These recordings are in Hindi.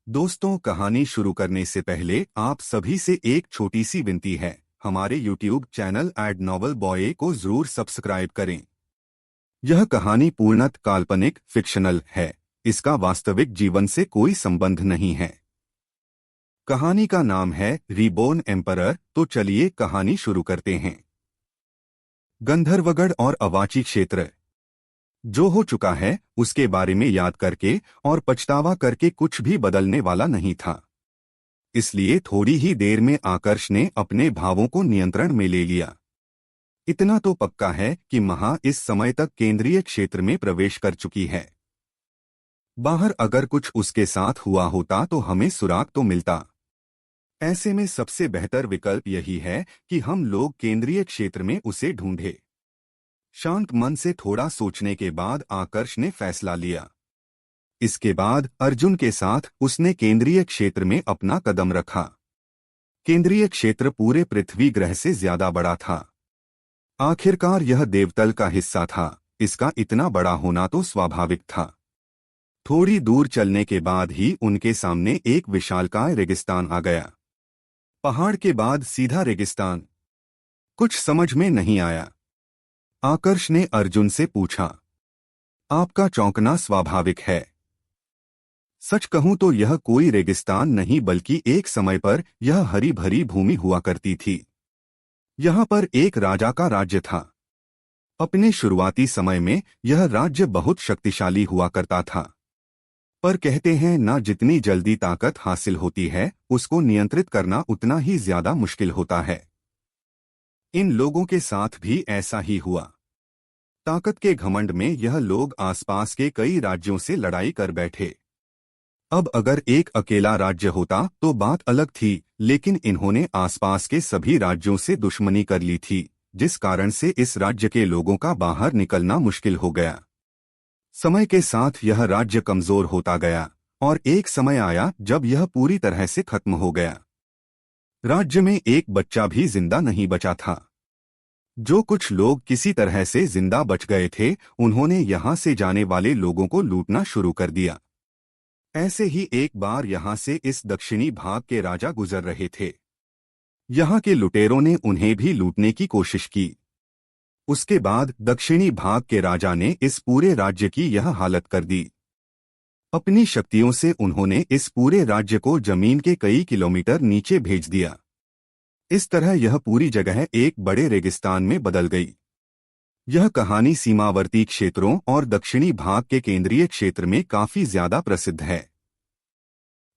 दोस्तों, कहानी शुरू करने से पहले आप सभी से एक छोटी सी विनती है। हमारे YouTube चैनल एड नॉवल बॉय को जरूर सब्सक्राइब करें। यह कहानी पूर्णतः काल्पनिक फिक्शनल है। इसका वास्तविक जीवन से कोई संबंध नहीं है। कहानी का नाम है रीबोर्न एम्परर। तो चलिए कहानी शुरू करते हैं। गंधर्वगढ़ और अवाची क्षेत्र। जो हो चुका है उसके बारे में याद करके और पछतावा करके कुछ भी बदलने वाला नहीं था। इसलिए थोड़ी ही देर में आकर्ष ने अपने भावों को नियंत्रण में ले लिया। इतना तो पक्का है कि महा इस समय तक केंद्रीय क्षेत्र में प्रवेश कर चुकी है। बाहर अगर कुछ उसके साथ हुआ होता तो हमें सुराग तो मिलता। ऐसे में सबसे बेहतर विकल्प यही है कि हम लोग केंद्रीय क्षेत्र में उसे ढूंढे। शांत मन से थोड़ा सोचने के बाद आकर्ष ने फैसला लिया। इसके बाद अर्जुन के साथ उसने केंद्रीय क्षेत्र में अपना कदम रखा। केंद्रीय क्षेत्र पूरे पृथ्वी ग्रह से ज्यादा बड़ा था। आखिरकार यह देवतल का हिस्सा था। इसका इतना बड़ा होना तो स्वाभाविक था। थोड़ी दूर चलने के बाद ही उनके सामने एक विशालकाय रेगिस्तान आ गया। पहाड़ के बाद सीधा रेगिस्तान। कुछ समझ में नहीं आया। आकर्ष ने अर्जुन से पूछा, आपका चौंकना स्वाभाविक है। सच कहूं तो यह कोई रेगिस्तान नहीं बल्कि एक समय पर यह हरी भरी भूमि हुआ करती थी। यहाँ पर एक राजा का राज्य था। अपने शुरुआती समय में यह राज्य बहुत शक्तिशाली हुआ करता था। पर कहते हैं ना, जितनी जल्दी ताकत हासिल होती है उसको नियंत्रित करना उतना ही ज्यादा मुश्किल होता है। इन लोगों के साथ भी ऐसा ही हुआ। ताकत के घमंड में यह लोग आसपास के कई राज्यों से लड़ाई कर बैठे। अब अगर एक अकेला राज्य होता तो बात अलग थी, लेकिन इन्होंने आसपास के सभी राज्यों से दुश्मनी कर ली थी, जिस कारण से इस राज्य के लोगों का बाहर निकलना मुश्किल हो गया। समय के साथ यह राज्य कमजोर होता गया और एक समय आया जब यह पूरी तरह से खत्म हो गया। राज्य में एक बच्चा भी जिंदा नहीं बचा था। जो कुछ लोग किसी तरह से जिंदा बच गए थे उन्होंने यहां से जाने वाले लोगों को लूटना शुरू कर दिया। ऐसे ही एक बार यहां से इस दक्षिणी भाग के राजा गुजर रहे थे। यहां के लुटेरों ने उन्हें भी लूटने की कोशिश की। उसके बाद दक्षिणी भाग के राजा ने इस पूरे राज्य की यह हालत कर दी। अपनी शक्तियों से उन्होंने इस पूरे राज्य को जमीन के कई किलोमीटर नीचे भेज दिया। इस तरह यह पूरी जगह एक बड़े रेगिस्तान में बदल गई। यह कहानी सीमावर्ती क्षेत्रों और दक्षिणी भाग के केंद्रीय क्षेत्र में काफी ज्यादा प्रसिद्ध है।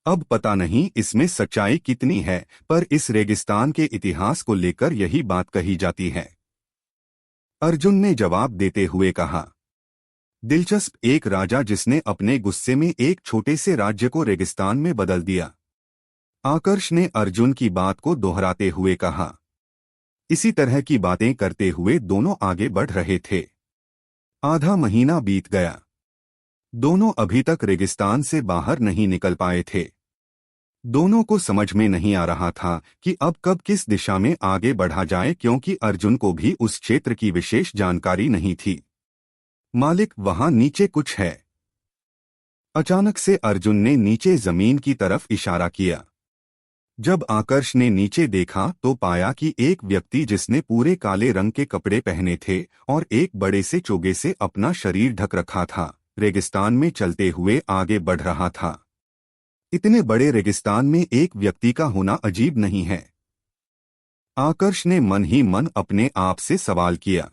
अब पता नहीं इसमें सच्चाई कितनी है, पर इस रेगिस्तान के इतिहास को लेकर यही बात कही जाती है। अर्जुन ने जवाब देते हुए कहा, दिलचस्प, एक राजा जिसने अपने गुस्से में एक छोटे से राज्य को रेगिस्तान में बदल दिया। आकर्ष ने अर्जुन की बात को दोहराते हुए कहा। इसी तरह की बातें करते हुए दोनों आगे बढ़ रहे थे। आधा महीना बीत गया। दोनों अभी तक रेगिस्तान से बाहर नहीं निकल पाए थे। दोनों को समझ में नहीं आ रहा था कि अब कब किस दिशा में आगे बढ़ा जाए, क्योंकि अर्जुन को भी उस क्षेत्र की विशेष जानकारी नहीं थी। मालिक, वहां नीचे कुछ है। अचानक से अर्जुन ने नीचे जमीन की तरफ इशारा किया। जब आकर्ष ने नीचे देखा तो पाया कि एक व्यक्ति जिसने पूरे काले रंग के कपड़े पहने थे और एक बड़े से चोगे से अपना शरीर ढक रखा था, रेगिस्तान में चलते हुए आगे बढ़ रहा था। इतने बड़े रेगिस्तान में एक व्यक्ति का होना अजीब नहीं है। आकर्ष ने मन ही मन अपने आप से सवाल किया,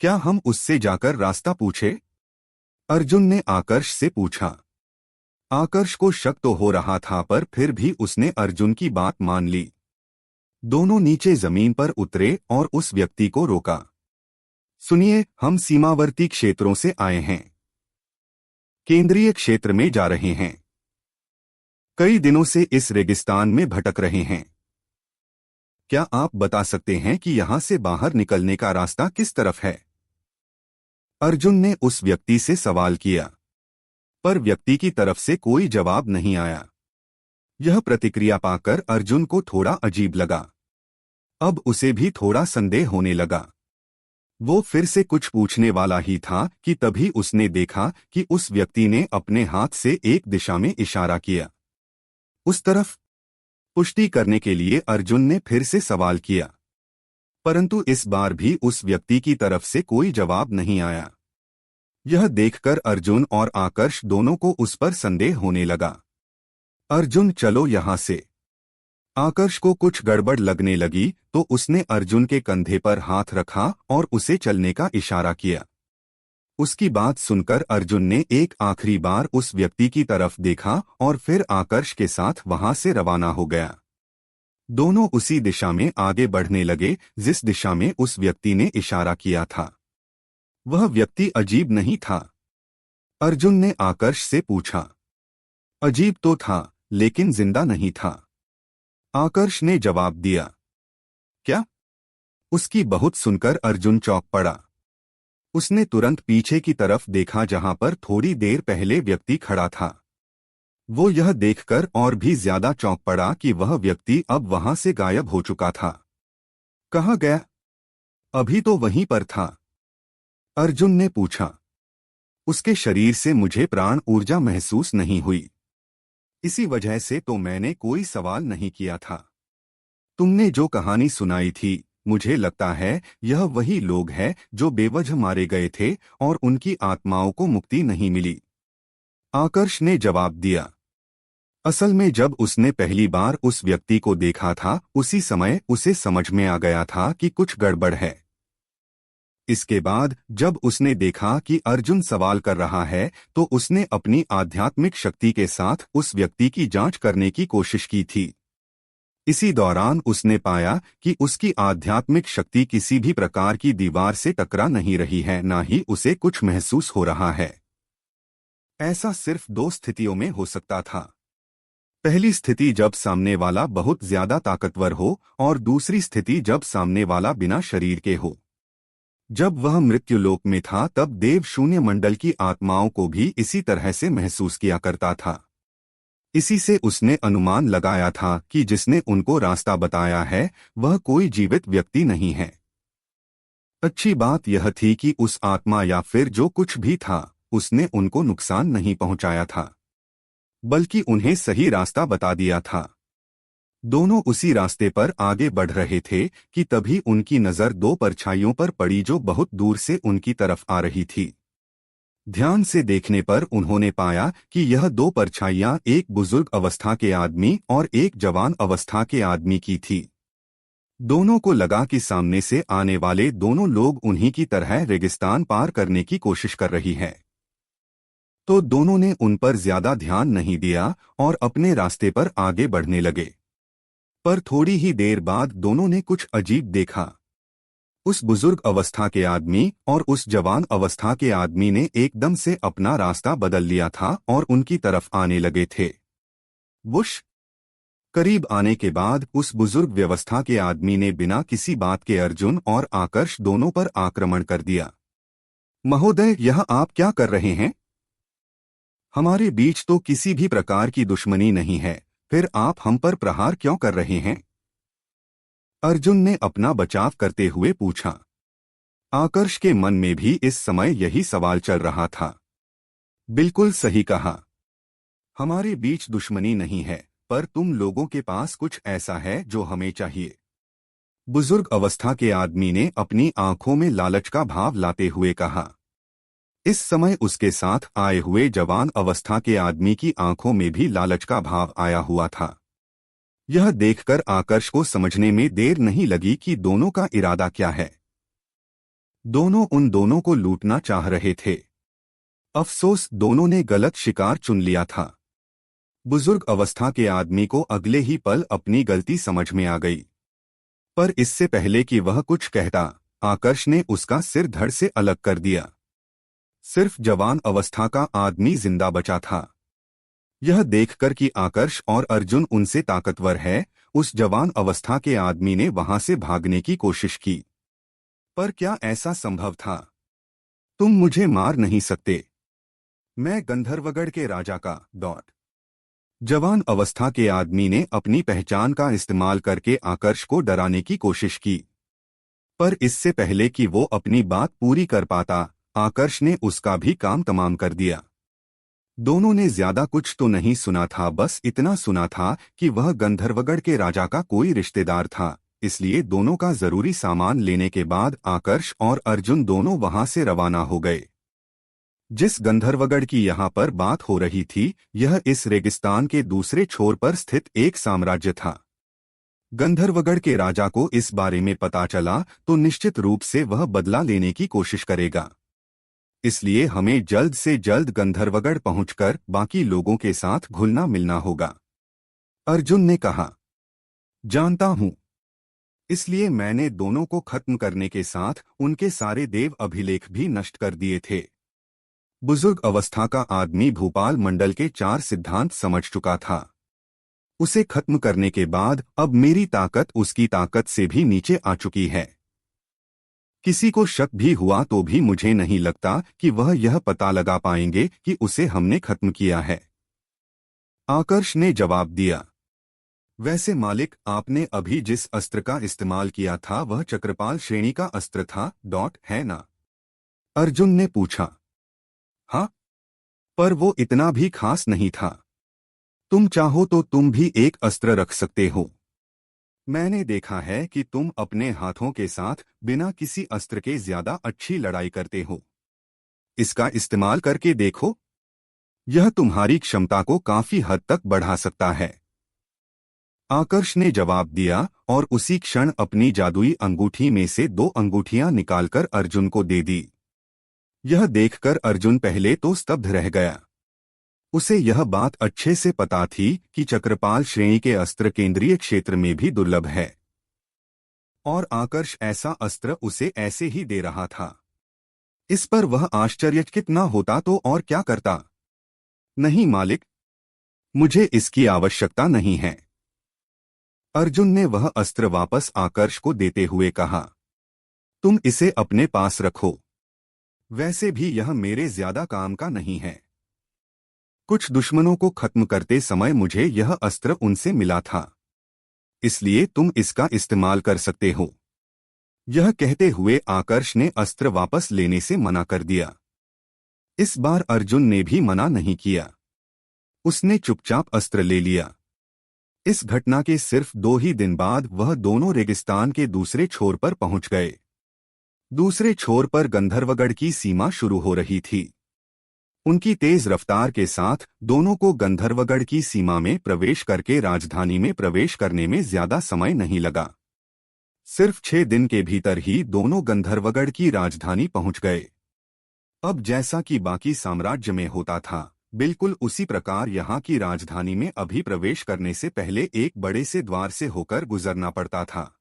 क्या हम उससे जाकर रास्ता पूछे? अर्जुन ने आकर्ष से पूछा। आकर्ष को शक तो हो रहा था, पर फिर भी उसने अर्जुन की बात मान ली। दोनों नीचे जमीन पर उतरे और उस व्यक्ति को रोका। सुनिए, हम सीमावर्ती क्षेत्रों से आए हैं। केंद्रीय क्षेत्र में जा रहे हैं। कई दिनों से इस रेगिस्तान में भटक रहे हैं। क्या आप बता सकते हैं कि यहां से बाहर निकलने का रास्ता किस तरफ है? अर्जुन ने उस व्यक्ति से सवाल किया, पर व्यक्ति की तरफ से कोई जवाब नहीं आया। यह प्रतिक्रिया पाकर अर्जुन को थोड़ा अजीब लगा। अब उसे भी थोड़ा संदेह होने लगा। वो फिर से कुछ पूछने वाला ही था कि तभी उसने देखा कि उस व्यक्ति ने अपने हाथ से एक दिशा में इशारा किया। उस तरफ पुष्टि करने के लिए अर्जुन ने फिर से सवाल किया, परंतु इस बार भी उस व्यक्ति की तरफ से कोई जवाब नहीं आया। यह देखकर अर्जुन और आकर्ष दोनों को उस पर संदेह होने लगा। अर्जुन, चलो यहां से। आकर्ष को कुछ गड़बड़ लगने लगी तो उसने अर्जुन के कंधे पर हाथ रखा और उसे चलने का इशारा किया। उसकी बात सुनकर अर्जुन ने एक आखिरी बार उस व्यक्ति की तरफ देखा और फिर आकर्ष के साथ वहां से रवाना हो गया। दोनों उसी दिशा में आगे बढ़ने लगे जिस दिशा में उस व्यक्ति ने इशारा किया था। वह व्यक्ति अजीब नहीं था। अर्जुन ने आकर्ष से पूछा। अजीब तो था, लेकिन जिंदा नहीं था, आकर्ष ने जवाब दिया। क्या? उसकी बहुत सुनकर अर्जुन चौंक पड़ा। उसने तुरंत पीछे की तरफ देखा जहां पर थोड़ी देर पहले व्यक्ति खड़ा था। वो यह देखकर और भी ज्यादा चौंक पड़ा कि वह व्यक्ति अब वहां से गायब हो चुका था। कहाँ गया? अभी तो वहीं पर था, अर्जुन ने पूछा। उसके शरीर से मुझे प्राण ऊर्जा महसूस नहीं हुई, इसी वजह से तो मैंने कोई सवाल नहीं किया था। तुमने जो कहानी सुनाई थी, मुझे लगता है यह वही लोग हैं जो बेवजह मारे गए थे और उनकी आत्माओं को मुक्ति नहीं मिली, आकर्ष ने जवाब दिया। असल में जब उसने पहली बार उस व्यक्ति को देखा था, उसी समय उसे समझ में आ गया था कि कुछ गड़बड़ है। इसके बाद जब उसने देखा कि अर्जुन सवाल कर रहा है, तो उसने अपनी आध्यात्मिक शक्ति के साथ उस व्यक्ति की जांच करने की कोशिश की थी। इसी दौरान उसने पाया कि उसकी आध्यात्मिक शक्ति किसी भी प्रकार की दीवार से टकरा नहीं रही है, ना ही उसे कुछ महसूस हो रहा है। ऐसा सिर्फ दो स्थितियों में हो सकता था। पहली स्थिति जब सामने वाला बहुत ज्यादा ताकतवर हो और दूसरी स्थिति जब सामने वाला बिना शरीर के हो। जब वह मृत्युलोक में था तब देव शून्य मंडल की आत्माओं को भी इसी तरह से महसूस किया करता था। इसी से उसने अनुमान लगाया था कि जिसने उनको रास्ता बताया है वह कोई जीवित व्यक्ति नहीं है। अच्छी बात यह थी कि उस आत्मा या फिर जो कुछ भी था, उसने उनको नुकसान नहीं पहुंचाया था, बल्कि उन्हें सही रास्ता बता दिया था। दोनों उसी रास्ते पर आगे बढ़ रहे थे कि तभी उनकी नजर दो परछाइयों पर पड़ी जो बहुत दूर से उनकी तरफ आ रही थी। ध्यान से देखने पर उन्होंने पाया कि यह दो परछाइयां एक बुजुर्ग अवस्था के आदमी और एक जवान अवस्था के आदमी की थी। दोनों को लगा कि सामने से आने वाले दोनों लोग उन्हीं की तरह रेगिस्तान पार करने की कोशिश कर रही है। तो दोनों ने उन पर ज्यादा ध्यान नहीं दिया और अपने रास्ते पर आगे बढ़ने लगे। पर थोड़ी ही देर बाद दोनों ने कुछ अजीब देखा। उस बुजुर्ग अवस्था के आदमी और उस जवान अवस्था के आदमी ने एकदम से अपना रास्ता बदल लिया था और उनकी तरफ आने लगे थे। वुश! करीब आने के बाद उस बुजुर्ग व्यवस्था के आदमी ने बिना किसी बात के अर्जुन और आकर्ष दोनों पर आक्रमण कर दिया। महोदय, यह आप क्या कर रहे हैं? हमारे बीच तो किसी भी प्रकार की दुश्मनी नहीं है, फिर आप हम पर प्रहार क्यों कर रहे हैं? अर्जुन ने अपना बचाव करते हुए पूछा। आकर्ष के मन में भी इस समय यही सवाल चल रहा था। बिल्कुल सही कहा, हमारे बीच दुश्मनी नहीं है, पर तुम लोगों के पास कुछ ऐसा है जो हमें चाहिए। बुजुर्ग अवस्था के आदमी ने अपनी आंखों में लालच का भाव लाते हुए कहा। इस समय उसके साथ आए हुए जवान अवस्था के आदमी की आंखों में भी लालच का भाव आया हुआ था। यह देखकर आकर्ष को समझने में देर नहीं लगी कि दोनों का इरादा क्या है। दोनों उन दोनों को लूटना चाह रहे थे। अफसोस, दोनों ने गलत शिकार चुन लिया था। बुजुर्ग अवस्था के आदमी को अगले ही पल अपनी गलती समझ में आ गई, पर इससे पहले कि वह कुछ कहता, आकर्ष ने उसका सिर धड़ से अलग कर दिया। सिर्फ जवान अवस्था का आदमी जिंदा बचा था। यह देखकर कि आकर्ष और अर्जुन उनसे ताकतवर है, उस जवान अवस्था के आदमी ने वहां से भागने की कोशिश की। पर क्या ऐसा संभव था? तुम मुझे मार नहीं सकते, मैं गंधर्वगढ़ के राजा का जवान अवस्था के आदमी ने अपनी पहचान का इस्तेमाल करके आकर्ष को डराने की कोशिश की। पर इससे पहले कि वो अपनी बात पूरी कर पाता, आकर्ष ने उसका भी काम तमाम कर दिया। दोनों ने ज्यादा कुछ तो नहीं सुना था, बस इतना सुना था कि वह गंधर्वगढ़ के राजा का कोई रिश्तेदार था। इसलिए दोनों का जरूरी सामान लेने के बाद आकर्ष और अर्जुन दोनों वहां से रवाना हो गए। जिस गंधर्वगढ़ की यहाँ पर बात हो रही थी, यह इस रेगिस्तान के दूसरे छोर पर स्थित एक साम्राज्य था। गंधर्वगढ़ के राजा को इस बारे में पता चला तो निश्चित रूप से वह बदला लेने की कोशिश करेगा। इसलिए हमें जल्द से जल्द गंधर्वगढ़ पहुंचकर बाकी लोगों के साथ घुलना मिलना होगा। अर्जुन ने कहा, जानता हूं, इसलिए मैंने दोनों को खत्म करने के साथ उनके सारे देव अभिलेख भी नष्ट कर दिए थे। बुजुर्ग अवस्था का आदमी भूपाल मंडल के 4 सिद्धांत समझ चुका था। उसे खत्म करने के बाद अब मेरी ताकत उसकी ताकत से भी नीचे आ चुकी है। किसी को शक भी हुआ तो भी मुझे नहीं लगता कि वह यह पता लगा पाएंगे कि उसे हमने खत्म किया है। आकर्ष ने जवाब दिया, वैसे मालिक, आपने अभी जिस अस्त्र का इस्तेमाल किया था वह चक्रपाल श्रेणी का अस्त्र था, है ना? अर्जुन ने पूछा। हाँ, पर वो इतना भी खास नहीं था। तुम चाहो तो तुम भी एक अस्त्र रख सकते हो। मैंने देखा है कि तुम अपने हाथों के साथ बिना किसी अस्त्र के ज्यादा अच्छी लड़ाई करते हो। इसका इस्तेमाल करके देखो, यह तुम्हारी क्षमता को काफी हद तक बढ़ा सकता है। आकर्ष ने जवाब दिया और उसी क्षण अपनी जादुई अंगूठी में से 2 अंगूठियां निकालकर अर्जुन को दे दी। यह देखकर अर्जुन पहले तो स्तब्ध रह गया। उसे यह बात अच्छे से पता थी कि चक्रपाल श्रेणी के अस्त्र केंद्रीय क्षेत्र में भी दुर्लभ है, और आकर्ष ऐसा अस्त्र उसे ऐसे ही दे रहा था। इस पर वह आश्चर्यचकित न होता तो और क्या करता। नहीं मालिक, मुझे इसकी आवश्यकता नहीं है। अर्जुन ने वह अस्त्र वापस आकर्ष को देते हुए कहा, तुम इसे अपने पास रखो। वैसे भी यह मेरे ज्यादा काम का नहीं है। कुछ दुश्मनों को खत्म करते समय मुझे यह अस्त्र उनसे मिला था, इसलिए तुम इसका इस्तेमाल कर सकते हो। यह कहते हुए आकर्ष ने अस्त्र वापस लेने से मना कर दिया। इस बार अर्जुन ने भी मना नहीं किया। उसने चुपचाप अस्त्र ले लिया। इस घटना के सिर्फ 2 ही दिन बाद वह दोनों रेगिस्तान के दूसरे छोर पर पहुंच गए। दूसरे छोर पर गंधर्वगढ़ की सीमा शुरू हो रही थी। उनकी तेज रफ्तार के साथ दोनों को गंधर्वगढ़ की सीमा में प्रवेश करके राजधानी में प्रवेश करने में ज्यादा समय नहीं लगा। सिर्फ 6 दिन के भीतर ही दोनों गंधर्वगढ़ की राजधानी पहुंच गए। अब जैसा कि बाकी साम्राज्य में होता था, बिल्कुल उसी प्रकार यहाँ की राजधानी में अभी प्रवेश करने से पहले एक बड़े से द्वार से होकर गुजरना पड़ता था।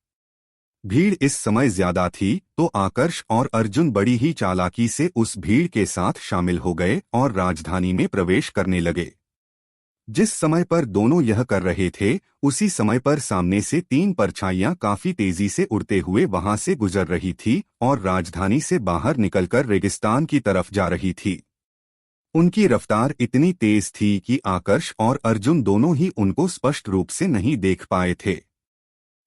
भीड़ इस समय ज्यादा थी तो आकर्ष और अर्जुन बड़ी ही चालाकी से उस भीड़ के साथ शामिल हो गए और राजधानी में प्रवेश करने लगे। जिस समय पर दोनों यह कर रहे थे, उसी समय पर सामने से 3 परछाइयां काफी तेजी से उड़ते हुए वहां से गुजर रही थी और राजधानी से बाहर निकलकर रेगिस्तान की तरफ जा रही थी। उनकी रफ्तार इतनी तेज थी कि आकर्ष और अर्जुन दोनों ही उनको स्पष्ट रूप से नहीं देख पाए थे।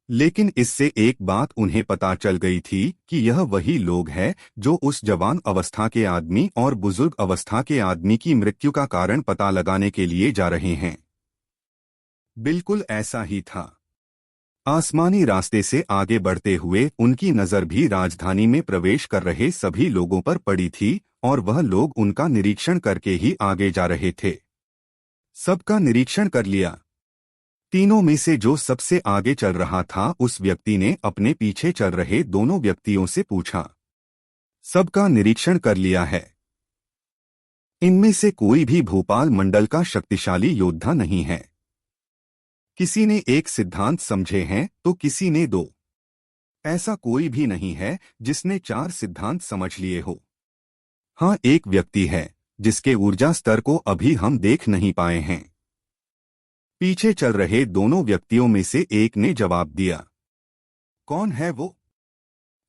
लेकिन इससे एक बात उन्हें पता चल गई थी कि यह वही लोग हैं जो उस जवान अवस्था के आदमी और बुजुर्ग अवस्था के आदमी की मृत्यु का कारण पता लगाने के लिए जा रहे हैं। बिल्कुल ऐसा ही था। आसमानी रास्ते से आगे बढ़ते हुए उनकी नजर भी राजधानी में प्रवेश कर रहे सभी लोगों पर पड़ी थी और वह लोग उनका निरीक्षण करके ही आगे जा रहे थे। सबका निरीक्षण कर लिया। तीनों में से जो सबसे आगे चल रहा था उस व्यक्ति ने अपने पीछे चल रहे दोनों व्यक्तियों से पूछा, सबका निरीक्षण कर लिया है? इनमें से कोई भी भूपाल मंडल का शक्तिशाली योद्धा नहीं है। किसी ने 1 सिद्धांत समझे हैं तो किसी ने 2। ऐसा कोई भी नहीं है जिसने 4 सिद्धांत समझ लिए हो। हाँ, एक व्यक्ति है जिसके ऊर्जा स्तर को अभी हम देख नहीं पाए हैं। पीछे चल रहे दोनों व्यक्तियों में से एक ने जवाब दिया। कौन है वो?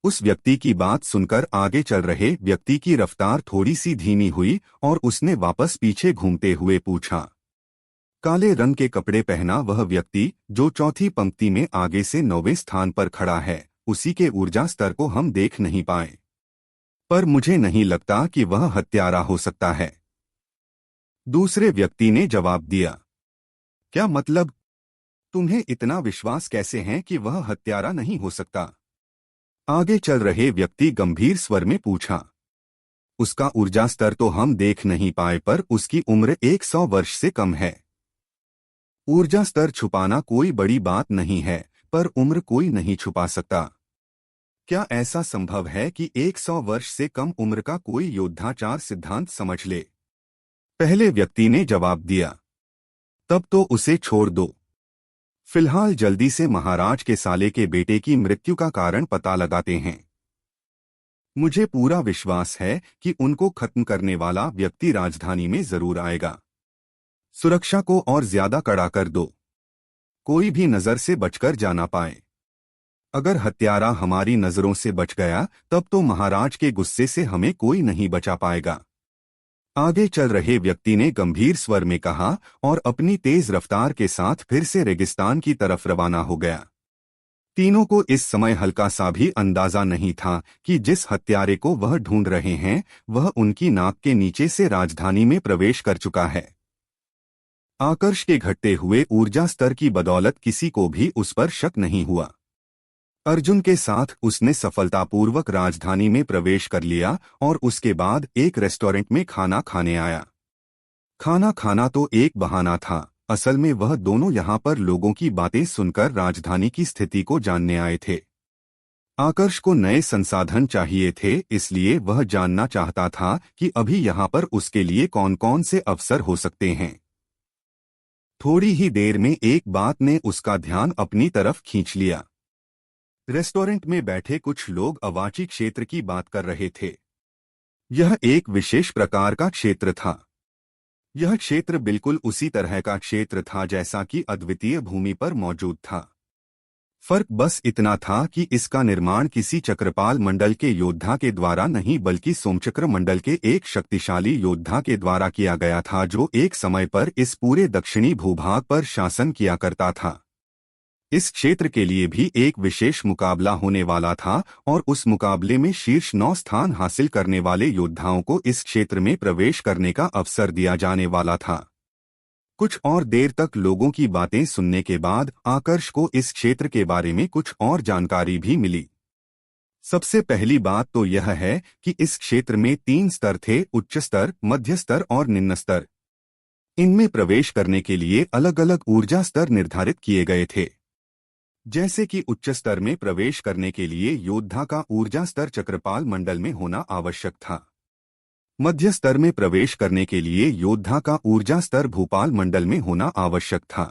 उस व्यक्ति की बात सुनकर आगे चल रहे व्यक्ति की रफ्तार थोड़ी सी धीमी हुई और उसने वापस पीछे घूमते हुए पूछा। काले रंग के कपड़े पहना वह व्यक्ति जो चौथी पंक्ति में आगे से 9वें स्थान पर खड़ा है, उसी के ऊर्जा स्तर को हम देख नहीं पाए, पर मुझे नहीं लगता कि वह हत्यारा हो सकता है। दूसरे व्यक्ति ने जवाब दिया, क्या मतलब? तुम्हें इतना विश्वास कैसे है कि वह हत्यारा नहीं हो सकता? आगे चल रहे व्यक्ति गंभीर स्वर में पूछा, उसका ऊर्जा स्तर तो हम देख नहीं पाए, पर उसकी उम्र 100 वर्ष से कम है। ऊर्जा स्तर छुपाना कोई बड़ी बात नहीं है, पर उम्र कोई नहीं छुपा सकता। क्या ऐसा संभव है कि 100 वर्ष से कम उम्र का कोई योद्धा 4 सिद्धांत समझ ले? पहले व्यक्ति ने जवाब दिया, तब तो उसे छोड़ दो। फिलहाल जल्दी से महाराज के साले के बेटे की मृत्यु का कारण पता लगाते हैं। मुझे पूरा विश्वास है कि उनको खत्म करने वाला व्यक्ति राजधानी में जरूर आएगा। सुरक्षा को और ज्यादा कड़ा कर दो, कोई भी नजर से बचकर जाना पाए। अगर हत्यारा हमारी नजरों से बच गया, तब तो महाराज के गुस्से से हमें कोई नहीं बचा पाएगा। आगे चल रहे व्यक्ति ने गंभीर स्वर में कहा और अपनी तेज रफ्तार के साथ फिर से रेगिस्तान की तरफ रवाना हो गया। तीनों को इस समय हल्का सा भी अंदाजा नहीं था कि जिस हत्यारे को वह ढूंढ रहे हैं, वह उनकी नाक के नीचे से राजधानी में प्रवेश कर चुका है। आकर्ष के घटते हुए ऊर्जा स्तर की बदौलत किसी को भी उस पर शक नहीं हुआ। अर्जुन के साथ उसने सफलतापूर्वक राजधानी में प्रवेश कर लिया और उसके बाद एक रेस्टोरेंट में खाना खाने आया। खाना खाना तो एक बहाना था, असल में वह दोनों यहाँ पर लोगों की बातें सुनकर राजधानी की स्थिति को जानने आए थे। आकर्ष को नए संसाधन चाहिए थे, इसलिए वह जानना चाहता था कि अभी यहाँ पर उसके लिए कौन कौन से अवसर हो सकते हैं। थोड़ी ही देर में एक बात ने उसका ध्यान अपनी तरफ खींच लिया। रेस्टोरेंट में बैठे कुछ लोग अवाची क्षेत्र की बात कर रहे थे। यह एक विशेष प्रकार का क्षेत्र था। यह क्षेत्र बिल्कुल उसी तरह का क्षेत्र था जैसा कि अद्वितीय भूमि पर मौजूद था। फर्क बस इतना था कि इसका निर्माण किसी चक्रपाल मंडल के योद्धा के द्वारा नहीं, बल्कि सोमचक्र मंडल के एक शक्तिशाली योद्धा के द्वारा किया गया था, जो एक समय पर इस पूरे दक्षिणी भूभाग पर शासन किया करता था। इस क्षेत्र के लिए भी एक विशेष मुकाबला होने वाला था और उस मुकाबले में शीर्ष 9 स्थान हासिल करने वाले योद्धाओं को इस क्षेत्र में प्रवेश करने का अवसर दिया जाने वाला था। कुछ और देर तक लोगों की बातें सुनने के बाद आकर्ष को इस क्षेत्र के बारे में कुछ और जानकारी भी मिली। सबसे पहली बात तो यह है कि इस क्षेत्र में 3 स्तर थे, उच्च स्तर, मध्य स्तर और निम्न स्तर। इनमें प्रवेश करने के लिए अलग अलग ऊर्जा स्तर निर्धारित किए गए थे। जैसे कि उच्च स्तर में प्रवेश करने के लिए योद्धा का ऊर्जा स्तर चक्रपाल मंडल में होना आवश्यक था। मध्य स्तर में प्रवेश करने के लिए योद्धा का ऊर्जा स्तर भूपाल मंडल में होना आवश्यक था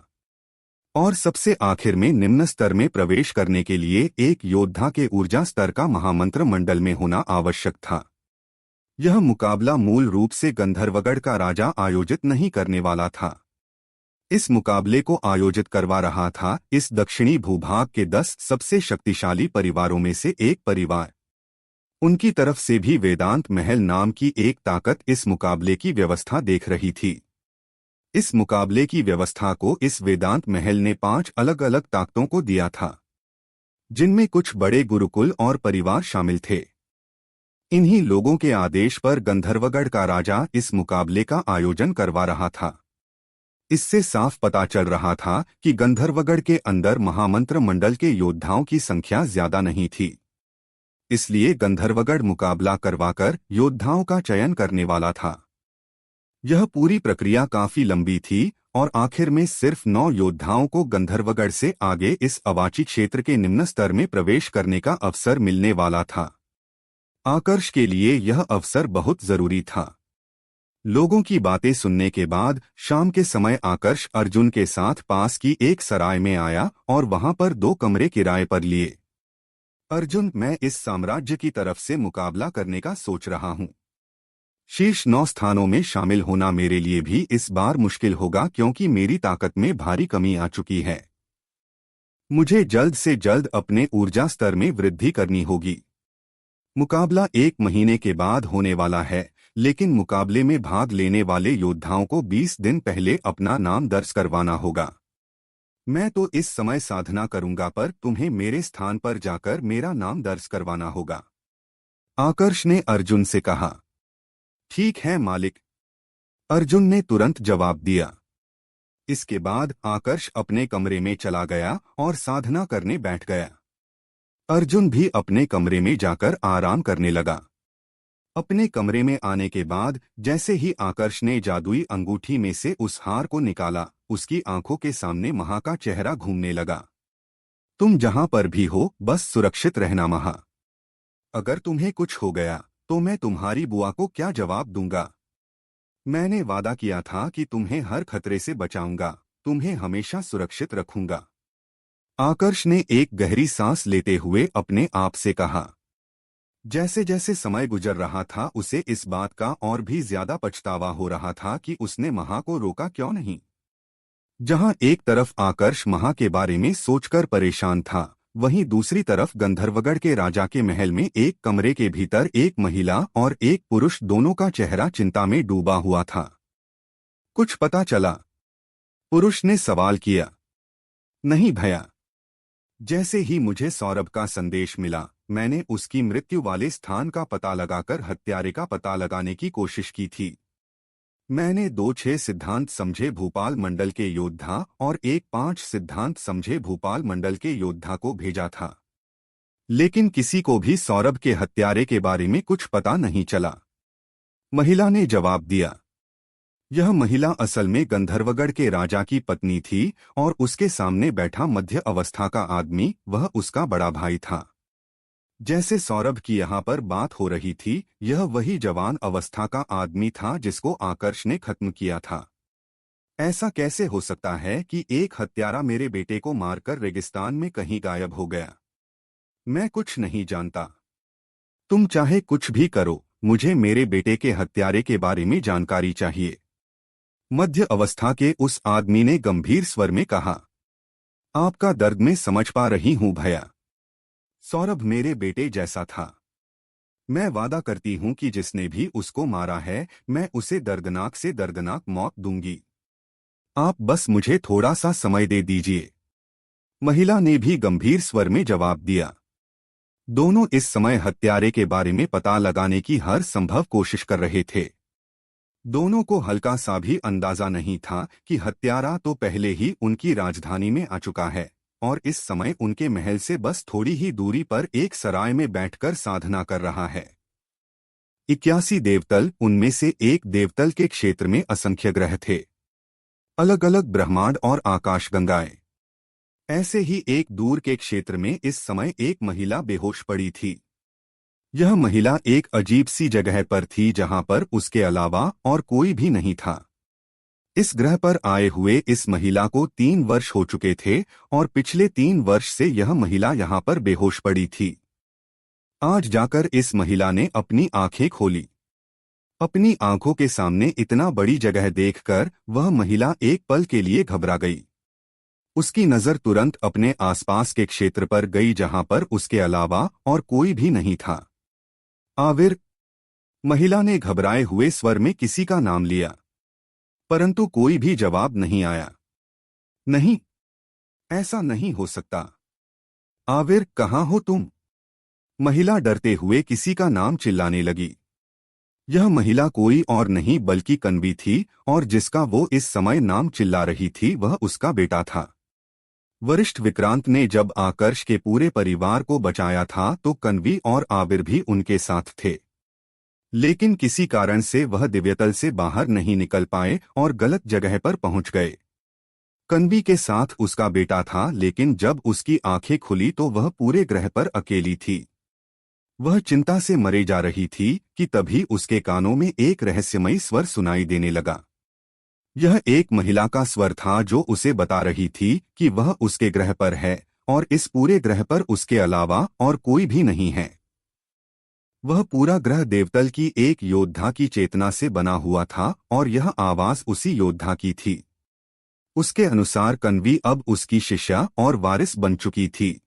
और सबसे आखिर में निम्न स्तर में प्रवेश करने के लिए एक योद्धा के ऊर्जा स्तर का महामंत्र मंडल में होना आवश्यक था। यह मुकाबला मूल रूप से गंधर्वगढ़ का राजा आयोजित नहीं करने वाला था। इस मुकाबले को आयोजित करवा रहा था इस दक्षिणी भूभाग के 10 सबसे शक्तिशाली परिवारों में से एक परिवार। उनकी तरफ से भी वेदांत महल नाम की एक ताकत इस मुकाबले की व्यवस्था देख रही थी। इस मुकाबले की व्यवस्था को इस वेदांत महल ने 5 अलग अलग ताकतों को दिया था, जिनमें कुछ बड़े गुरुकुल और परिवार शामिल थे। इन्हीं लोगों के आदेश पर गंधर्वगढ़ का राजा इस मुकाबले का आयोजन करवा रहा था। इससे साफ पता चल रहा था कि गंधर्वगढ़ के अंदर महामंत्र मंडल के योद्धाओं की संख्या ज्यादा नहीं थी, इसलिए गंधर्वगढ़ मुकाबला करवाकर योद्धाओं का चयन करने वाला था। यह पूरी प्रक्रिया काफी लंबी थी और आखिर में सिर्फ 9 योद्धाओं को गंधर्वगढ़ से आगे इस अवाची क्षेत्र के निम्न स्तर में प्रवेश करने का अवसर मिलने वाला था। आकर्ष के लिए यह अवसर बहुत जरूरी था। लोगों की बातें सुनने के बाद शाम के समय आकर्ष अर्जुन के साथ पास की एक सराय में आया और वहां पर 2 कमरे किराए पर लिए। अर्जुन, मैं इस साम्राज्य की तरफ से मुकाबला करने का सोच रहा हूं। शीर्ष 9 स्थानों में शामिल होना मेरे लिए भी इस बार मुश्किल होगा, क्योंकि मेरी ताकत में भारी कमी आ चुकी है। मुझे जल्द से जल्द अपने ऊर्जा स्तर में वृद्धि करनी होगी। मुकाबला 1 महीने के बाद होने वाला है, लेकिन मुकाबले में भाग लेने वाले योद्धाओं को 20 दिन पहले अपना नाम दर्ज करवाना होगा। मैं तो इस समय साधना करूंगा, पर तुम्हें मेरे स्थान पर जाकर मेरा नाम दर्ज करवाना होगा। आकर्ष ने अर्जुन से कहा। ठीक है मालिक। अर्जुन ने तुरंत जवाब दिया। इसके बाद आकर्ष अपने कमरे में चला गया और साधना करने बैठ गया। अर्जुन भी अपने कमरे में जाकर आराम करने लगा। अपने कमरे में आने के बाद जैसे ही आकर्ष ने जादुई अंगूठी में से उस हार को निकाला, उसकी आंखों के सामने महा का चेहरा घूमने लगा। तुम जहां पर भी हो बस सुरक्षित रहना महा। अगर तुम्हें कुछ हो गया तो मैं तुम्हारी बुआ को क्या जवाब दूंगा। मैंने वादा किया था कि तुम्हें हर खतरे से बचाऊंगा, तुम्हें हमेशा सुरक्षित रखूंगा। आकर्ष ने एक गहरी सांस लेते हुए अपने आप से कहा। जैसे जैसे समय गुजर रहा था उसे इस बात का और भी ज्यादा पछतावा हो रहा था कि उसने महा को रोका क्यों नहीं। जहां एक तरफ आकर्ष महा के बारे में सोचकर परेशान था, वहीं दूसरी तरफ गंधर्वगढ़ के राजा के महल में एक कमरे के भीतर एक महिला और एक पुरुष दोनों का चेहरा चिंता में डूबा हुआ था। कुछ पता चला? पुरुष ने सवाल किया। नहीं भैया। जैसे ही मुझे सौरभ का संदेश मिला, मैंने उसकी मृत्यु वाले स्थान का पता लगाकर हत्यारे का पता लगाने की कोशिश की थी। मैंने 2-6 सिद्धांत समझे भूपाल मंडल के योद्धा और एक 5 सिद्धांत समझे भूपाल मंडल के योद्धा को भेजा था, लेकिन किसी को भी सौरभ के हत्यारे के बारे में कुछ पता नहीं चला। महिला ने जवाब दिया। यह महिला असल में गंधर्वगढ़ के राजा की पत्नी थी और उसके सामने बैठा मध्य अवस्था का आदमी वह उसका बड़ा भाई था। जैसे सौरभ की यहाँ पर बात हो रही थी, यह वही जवान अवस्था का आदमी था जिसको आकर्ष ने खत्म किया था। ऐसा कैसे हो सकता है कि एक हत्यारा मेरे बेटे को मारकर रेगिस्तान में कहीं गायब हो गया? मैं कुछ नहीं जानता। तुम चाहे कुछ भी करो, मुझे मेरे बेटे के हत्यारे के बारे में जानकारी चाहिए। मध्य अवस्था के उस आदमी ने गंभीर स्वर में कहा। आपका दर्द मैं समझ पा रही हूं भैया। सौरभ मेरे बेटे जैसा था। मैं वादा करती हूं कि जिसने भी उसको मारा है, मैं उसे दर्दनाक से दर्दनाक मौत दूंगी। आप बस मुझे थोड़ा सा समय दे दीजिए। महिला ने भी गंभीर स्वर में जवाब दिया। दोनों इस समय हत्यारे के बारे में पता लगाने की हर संभव कोशिश कर रहे थे। दोनों को हल्का सा भी अंदाजा नहीं था कि हत्यारा तो पहले ही उनकी राजधानी में आ चुका है और इस समय उनके महल से बस थोड़ी ही दूरी पर एक सराय में बैठकर साधना कर रहा है। 81 देवतल, उनमें से एक देवतल के क्षेत्र में असंख्य ग्रह थे, अलग अलग ब्रह्मांड और आकाशगंगाएं। ऐसे ही एक दूर के क्षेत्र में इस समय एक महिला बेहोश पड़ी थी। यह महिला एक अजीब सी जगह पर थी जहां पर उसके अलावा और कोई भी नहीं था। इस ग्रह पर आए हुए इस महिला को 3 वर्ष हो चुके थे और पिछले 3 वर्ष से यह महिला यहां पर बेहोश पड़ी थी। आज जाकर इस महिला ने अपनी आंखें खोली। अपनी आंखों के सामने इतना बड़ी जगह देखकर वह महिला एक पल के लिए घबरा गई। उसकी नजर तुरंत अपने आसपास के क्षेत्र पर गई जहां पर उसके अलावा और कोई भी नहीं था। आविर, महिला ने घबराए हुए स्वर में किसी का नाम लिया, परंतु कोई भी जवाब नहीं आया। नहीं, ऐसा नहीं हो सकता। आविर, कहाँ हो तुम? महिला डरते हुए किसी का नाम चिल्लाने लगी। यह महिला कोई और नहीं बल्कि कन्वी थी और जिसका वो इस समय नाम चिल्ला रही थी वह उसका बेटा था। वरिष्ठ विक्रांत ने जब आकर्ष के पूरे परिवार को बचाया था तो कन्वी और आविर भी उनके साथ थे, लेकिन किसी कारण से वह दिव्यतल से बाहर नहीं निकल पाए और गलत जगह पर पहुंच गए। कन्वी के साथ उसका बेटा था, लेकिन जब उसकी आंखें खुली तो वह पूरे ग्रह पर अकेली थी। वह चिंता से मरे जा रही थी कि तभी उसके कानों में एक रहस्यमयी स्वर सुनाई देने लगा। यह एक महिला का स्वर था जो उसे बता रही थी कि वह उसके ग्रह पर है और इस पूरे ग्रह पर उसके अलावा और कोई भी नहीं है। वह पूरा ग्रह देवतल की एक योद्धा की चेतना से बना हुआ था और यह आवाज उसी योद्धा की थी। उसके अनुसार कन्वी अब उसकी शिष्या और वारिस बन चुकी थी।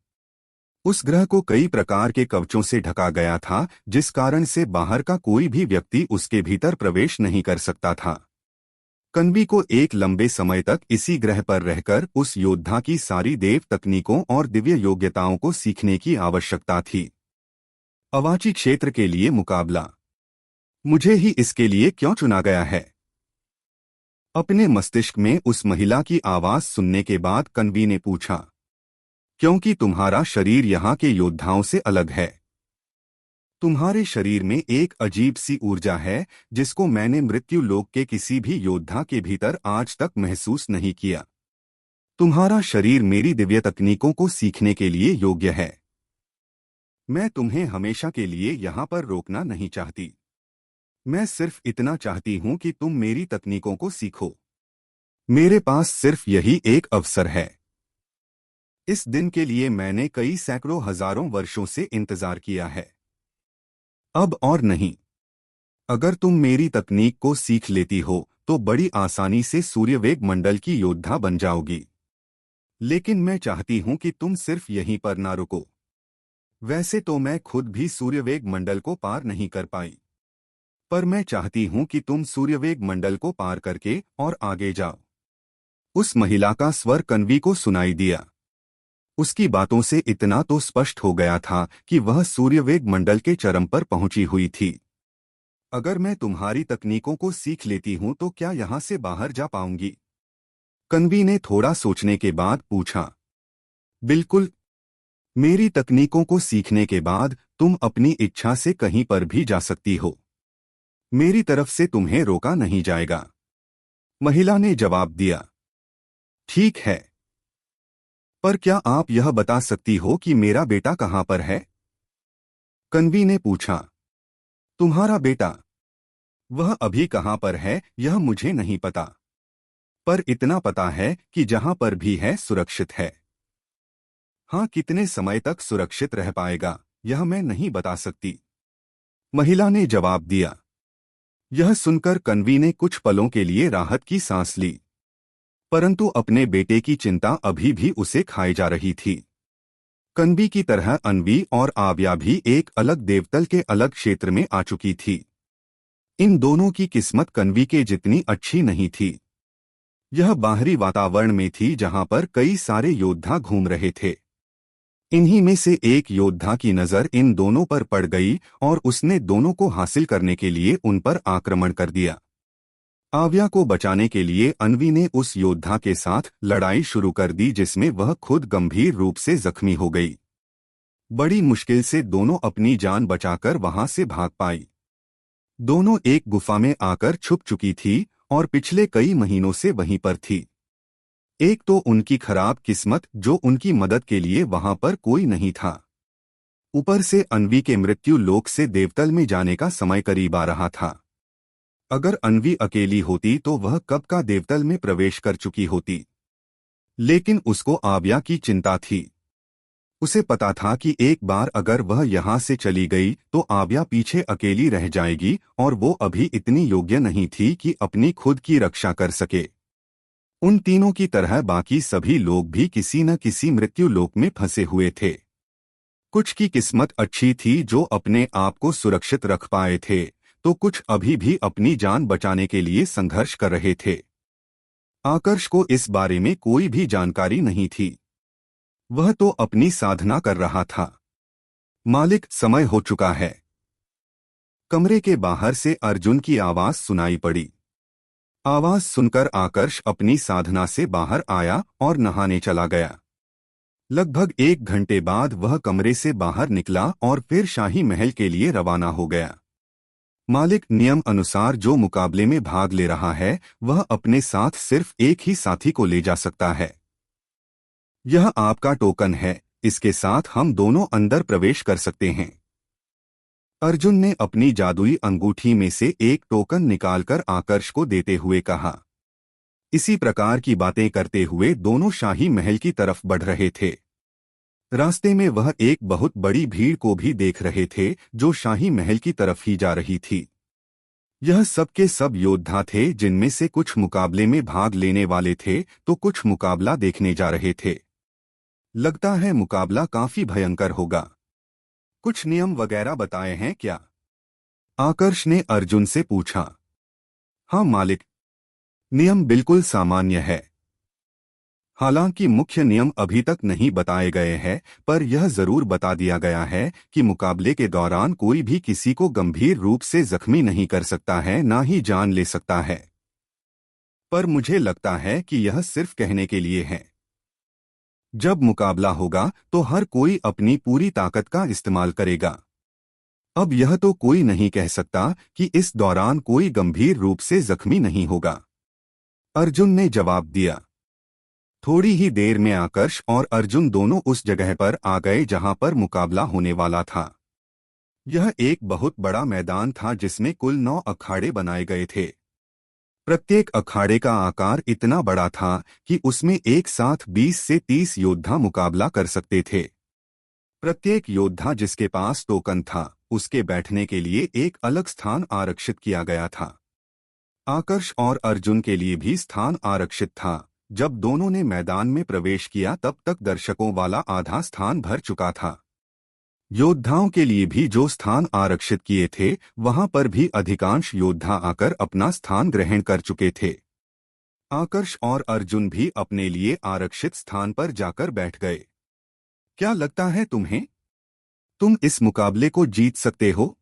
उस ग्रह को कई प्रकार के कवचों से ढका गया था, जिस कारण से बाहर का कोई भी व्यक्ति उसके भीतर प्रवेश नहीं कर सकता था। कन्वी को एक लंबे समय तक इसी ग्रह पर रहकर उस योद्धा की सारी देव तकनीकों और दिव्य योग्यताओं को सीखने की आवश्यकता थी। अवाची क्षेत्र के लिए मुकाबला। मुझे ही इसके लिए क्यों चुना गया है? अपने मस्तिष्क में उस महिला की आवाज सुनने के बाद कन्वी ने पूछा, क्योंकि तुम्हारा शरीर यहाँ के योद्धाओं से अलग है। तुम्हारे शरीर में एक अजीब सी ऊर्जा है जिसको मैंने मृत्यु लोक के किसी भी योद्धा के भीतर आज तक महसूस नहीं किया। तुम्हारा शरीर मेरी दिव्य तकनीकों को सीखने के लिए योग्य है। मैं तुम्हें हमेशा के लिए यहाँ पर रोकना नहीं चाहती। मैं सिर्फ इतना चाहती हूँ कि तुम मेरी तकनीकों को सीखो। मेरे पास सिर्फ यही एक अवसर है। इस दिन के लिए मैंने कई सैकड़ों हजारों वर्षों से इंतजार किया है। अब और नहीं। अगर तुम मेरी तकनीक को सीख लेती हो तो बड़ी आसानी से सूर्यवेग मंडल की योद्धा बन जाओगी। लेकिन मैं चाहती हूं कि तुम सिर्फ यहीं पर ना रुको। वैसे तो मैं खुद भी सूर्यवेग मंडल को पार नहीं कर पाई, पर मैं चाहती हूं कि तुम सूर्यवेग मंडल को पार करके और आगे जाओ। उस महिला का स्वर कन्वी को सुनाई दिया। उसकी बातों से इतना तो स्पष्ट हो गया था कि वह सूर्यवेग मंडल के चरम पर पहुंची हुई थी। अगर मैं तुम्हारी तकनीकों को सीख लेती हूं तो क्या यहां से बाहर जा पाऊंगी? कन्वी ने थोड़ा सोचने के बाद पूछा। बिल्कुल। मेरी तकनीकों को सीखने के बाद तुम अपनी इच्छा से कहीं पर भी जा सकती हो। मेरी तरफ से तुम्हें रोका नहीं जाएगा, महिला ने जवाब दिया। ठीक है, पर क्या आप यह बता सकती हो कि मेरा बेटा कहां पर है? कन्वी ने पूछा। तुम्हारा बेटा? वह अभी कहां पर है यह मुझे नहीं पता, पर इतना पता है कि जहां पर भी है सुरक्षित है। हाँ, कितने समय तक सुरक्षित रह पाएगा यह मैं नहीं बता सकती, महिला ने जवाब दिया। यह सुनकर कन्वी ने कुछ पलों के लिए राहत की सांस ली, परंतु अपने बेटे की चिंता अभी भी उसे खाई जा रही थी। कन्वी की तरह अन्वी और आव्या भी एक अलग देवतल के अलग क्षेत्र में आ चुकी थी। इन दोनों की किस्मत कन्वी के जितनी अच्छी नहीं थी। यह बाहरी वातावरण में थी जहां पर कई सारे योद्धा घूम रहे थे। इन्हीं में से एक योद्धा की नजर इन दोनों पर पड़ गई और उसने दोनों को हासिल करने के लिए उन पर आक्रमण कर दिया। आव्या को बचाने के लिए अन्वी ने उस योद्धा के साथ लड़ाई शुरू कर दी जिसमें वह खुद गंभीर रूप से जख्मी हो गई। बड़ी मुश्किल से दोनों अपनी जान बचाकर वहां से भाग पाई। दोनों एक गुफा में आकर छुप चुकी थी और पिछले कई महीनों से वहीं पर थी। एक तो उनकी खराब किस्मत जो उनकी मदद के लिए वहां पर कोई नहीं था, ऊपर से अन्वी के मृत्यु लोक से देवतल में जाने का समय करीब आ रहा था। अगर अन्वी अकेली होती तो वह कब का देवतल में प्रवेश कर चुकी होती। लेकिन उसको आव्या की चिंता थी। उसे पता था कि एक बार अगर वह यहां से चली गई तो आव्या पीछे अकेली रह जाएगी और वो अभी इतनी योग्य नहीं थी कि अपनी खुद की रक्षा कर सके। उन तीनों की तरह बाकी सभी लोग भी किसी न किसी मृत्यु लोक में फंसे हुए थे। कुछ की किस्मत अच्छी थी जो अपने आप को सुरक्षित रख पाए थे, तो कुछ अभी भी अपनी जान बचाने के लिए संघर्ष कर रहे थे। आकर्ष को इस बारे में कोई भी जानकारी नहीं थी। वह तो अपनी साधना कर रहा था। मालिक, समय हो चुका है। कमरे के बाहर से अर्जुन की आवाज सुनाई पड़ी। आवाज सुनकर आकर्ष अपनी साधना से बाहर आया और नहाने चला गया। लगभग 1 घंटे बाद वह कमरे से बाहर निकला और फिर शाही महल के लिए रवाना हो गया। मालिक, नियम अनुसार जो मुकाबले में भाग ले रहा है वह अपने साथ सिर्फ एक ही साथी को ले जा सकता है। यह आपका टोकन है, इसके साथ हम दोनों अंदर प्रवेश कर सकते हैं। अर्जुन ने अपनी जादुई अंगूठी में से एक टोकन निकालकर आकर्ष को देते हुए कहा। इसी प्रकार की बातें करते हुए दोनों शाही महल की तरफ बढ़ रहे थे। रास्ते में वह एक बहुत बड़ी भीड़ को भी देख रहे थे जो शाही महल की तरफ ही जा रही थी। यह सब के सब योद्धा थे जिनमें से कुछ मुकाबले में भाग लेने वाले थे तो कुछ मुकाबला देखने जा रहे थे। लगता है मुकाबला काफी भयंकर होगा। कुछ नियम वगैरह बताए हैं क्या? आकर्ष ने अर्जुन से पूछा। हाँ मालिक, नियम बिल्कुल सामान्य है। हालांकि मुख्य नियम अभी तक नहीं बताए गए हैं, पर यह जरूर बता दिया गया है कि मुकाबले के दौरान कोई भी किसी को गंभीर रूप से जख्मी नहीं कर सकता है, ना ही जान ले सकता है। पर मुझे लगता है कि यह सिर्फ कहने के लिए है। जब मुकाबला होगा तो हर कोई अपनी पूरी ताकत का इस्तेमाल करेगा। अब यह तो कोई नहीं कह सकता कि इस दौरान कोई गंभीर रूप से जख्मी नहीं होगा, अर्जुन ने जवाब दिया। थोड़ी ही देर में आकर्ष और अर्जुन दोनों उस जगह पर आ गए जहां पर मुकाबला होने वाला था। यह एक बहुत बड़ा मैदान था जिसमें कुल 9 अखाड़े बनाए गए थे। प्रत्येक अखाड़े का आकार इतना बड़ा था कि उसमें एक साथ 20 से 30 योद्धा मुकाबला कर सकते थे। प्रत्येक योद्धा जिसके पास टोकन था, उसके बैठने के लिए एक अलग स्थान आरक्षित किया गया था। आकर्ष और अर्जुन के लिए भी स्थान आरक्षित था। जब दोनों ने मैदान में प्रवेश किया तब तक दर्शकों वाला आधा स्थान भर चुका था। योद्धाओं के लिए भी जो स्थान आरक्षित किए थे, वहां पर भी अधिकांश योद्धा आकर अपना स्थान ग्रहण कर चुके थे। आकर्ष और अर्जुन भी अपने लिए आरक्षित स्थान पर जाकर बैठ गए। क्या लगता है तुम्हें? तुम इस मुकाबले को जीत सकते हो?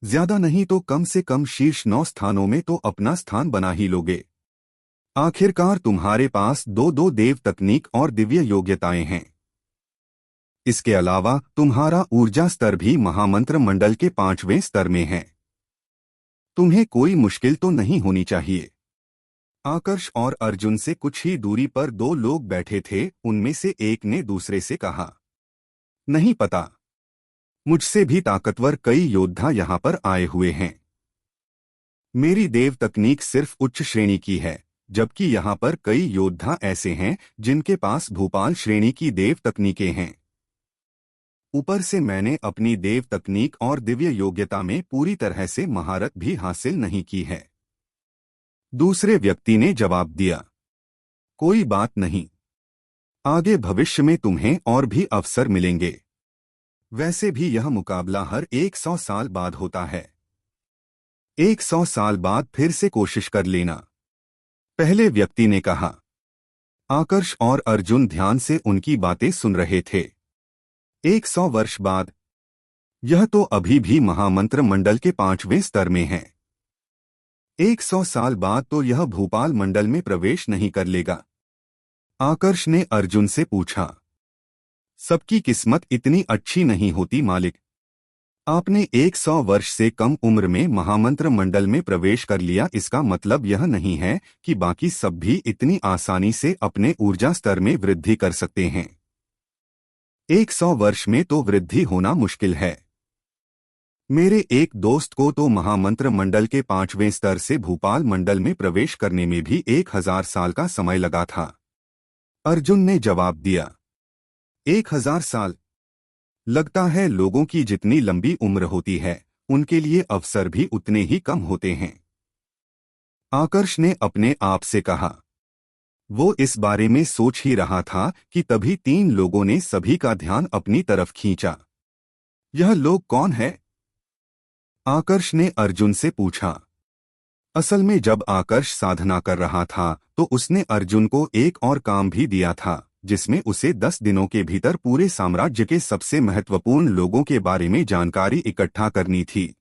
ज्यादा नहीं तो कम से कम शीर्ष 9 स्थानों में तो अपना स्थान बना ही लोगे। आखिरकार तुम्हारे पास दो देव तकनीक और दिव्य योग्यताएं हैं। इसके अलावा तुम्हारा ऊर्जा स्तर भी महामंत्र मंडल के 5वें स्तर में है। तुम्हें कोई मुश्किल तो नहीं होनी चाहिए। आकर्ष और अर्जुन से कुछ ही दूरी पर 2 लोग बैठे थे। उनमें से एक ने दूसरे से कहा, नहीं पता, मुझसे भी ताकतवर कई योद्धा यहां पर आए हुए हैं। मेरी देव तकनीक सिर्फ उच्च श्रेणी की है, जबकि यहां पर कई योद्धा ऐसे हैं जिनके पास भूपाल श्रेणी की देव तकनीकें हैं। ऊपर से मैंने अपनी देव तकनीक और दिव्य योग्यता में पूरी तरह से महारत भी हासिल नहीं की है। दूसरे व्यक्ति ने जवाब दिया, कोई बात नहीं, आगे भविष्य में तुम्हें और भी अवसर मिलेंगे। वैसे भी यह मुकाबला हर 100 साल बाद होता है। 100 साल बाद फिर से कोशिश कर लेना, पहले व्यक्ति ने कहा। आकर्ष और अर्जुन ध्यान से उनकी बातें सुन रहे थे। 100 वर्ष बाद? यह तो अभी भी महामंत्र मंडल के 5वें स्तर में है। 100 साल बाद तो यह भूपाल मंडल में प्रवेश नहीं कर लेगा। आकर्ष ने अर्जुन से पूछा, सबकी किस्मत इतनी अच्छी नहीं होती मालिक। आपने 100 वर्ष से कम उम्र में महामंत्र मंडल में प्रवेश कर लिया, इसका मतलब यह नहीं है कि बाकी सब भी इतनी आसानी से अपने ऊर्जा स्तर में वृद्धि कर सकते हैं। 100 वर्ष में तो वृद्धि होना मुश्किल है। मेरे एक दोस्त को तो महामंत्र मंडल के 5वें स्तर से भूपाल मंडल में प्रवेश करने में भी 1000 साल का समय लगा था, अर्जुन ने जवाब दिया। 1000 साल? लगता है लोगों की जितनी लंबी उम्र होती है, उनके लिए अवसर भी उतने ही कम होते हैं, आकर्ष ने अपने आप से कहा। वो इस बारे में सोच ही रहा था कि तभी 3 लोगों ने सभी का ध्यान अपनी तरफ खींचा। यह लोग कौन है? आकर्ष ने अर्जुन से पूछा। असल में जब आकर्ष साधना कर रहा था तो उसने अर्जुन को एक और काम भी दिया था, जिसमें उसे 10 दिनों के भीतर पूरे साम्राज्य के सबसे महत्वपूर्ण लोगों के बारे में जानकारी इकट्ठा करनी थी।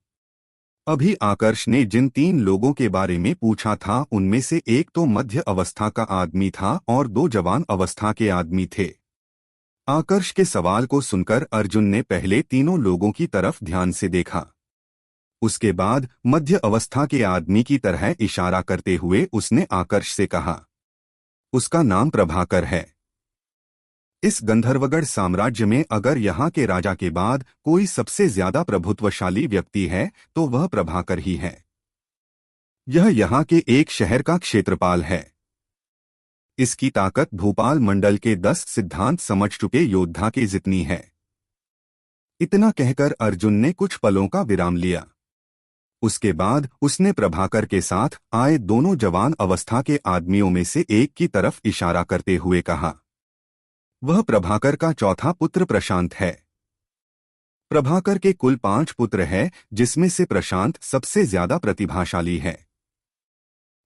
अभी आकर्ष ने जिन 3 लोगों के बारे में पूछा था, उनमें से एक तो मध्य अवस्था का आदमी था और 2 जवान अवस्था के आदमी थे। आकर्ष के सवाल को सुनकर अर्जुन ने पहले तीनों लोगों की तरफ ध्यान से देखा। उसके बाद मध्य अवस्था के आदमी की तरह इशारा करते हुए उसने आकर्ष से कहा, उसका नाम प्रभाकर है। इस गंधर्वगढ़ साम्राज्य में अगर यहाँ के राजा के बाद कोई सबसे ज्यादा प्रभुत्वशाली व्यक्ति है तो वह प्रभाकर ही है। यह यहाँ के एक शहर का क्षेत्रपाल है। इसकी ताकत भूपाल मंडल के 10 सिद्धांत समझ चुके योद्धा के जितनी है। इतना कहकर अर्जुन ने कुछ पलों का विराम लिया। उसके बाद उसने प्रभाकर के साथ आए दोनों जवान अवस्था के आदमियों में से एक की तरफ इशारा करते हुए कहा, वह प्रभाकर का चौथा पुत्र प्रशांत है। प्रभाकर के कुल 5 पुत्र हैं, जिसमें से प्रशांत सबसे ज्यादा प्रतिभाशाली है।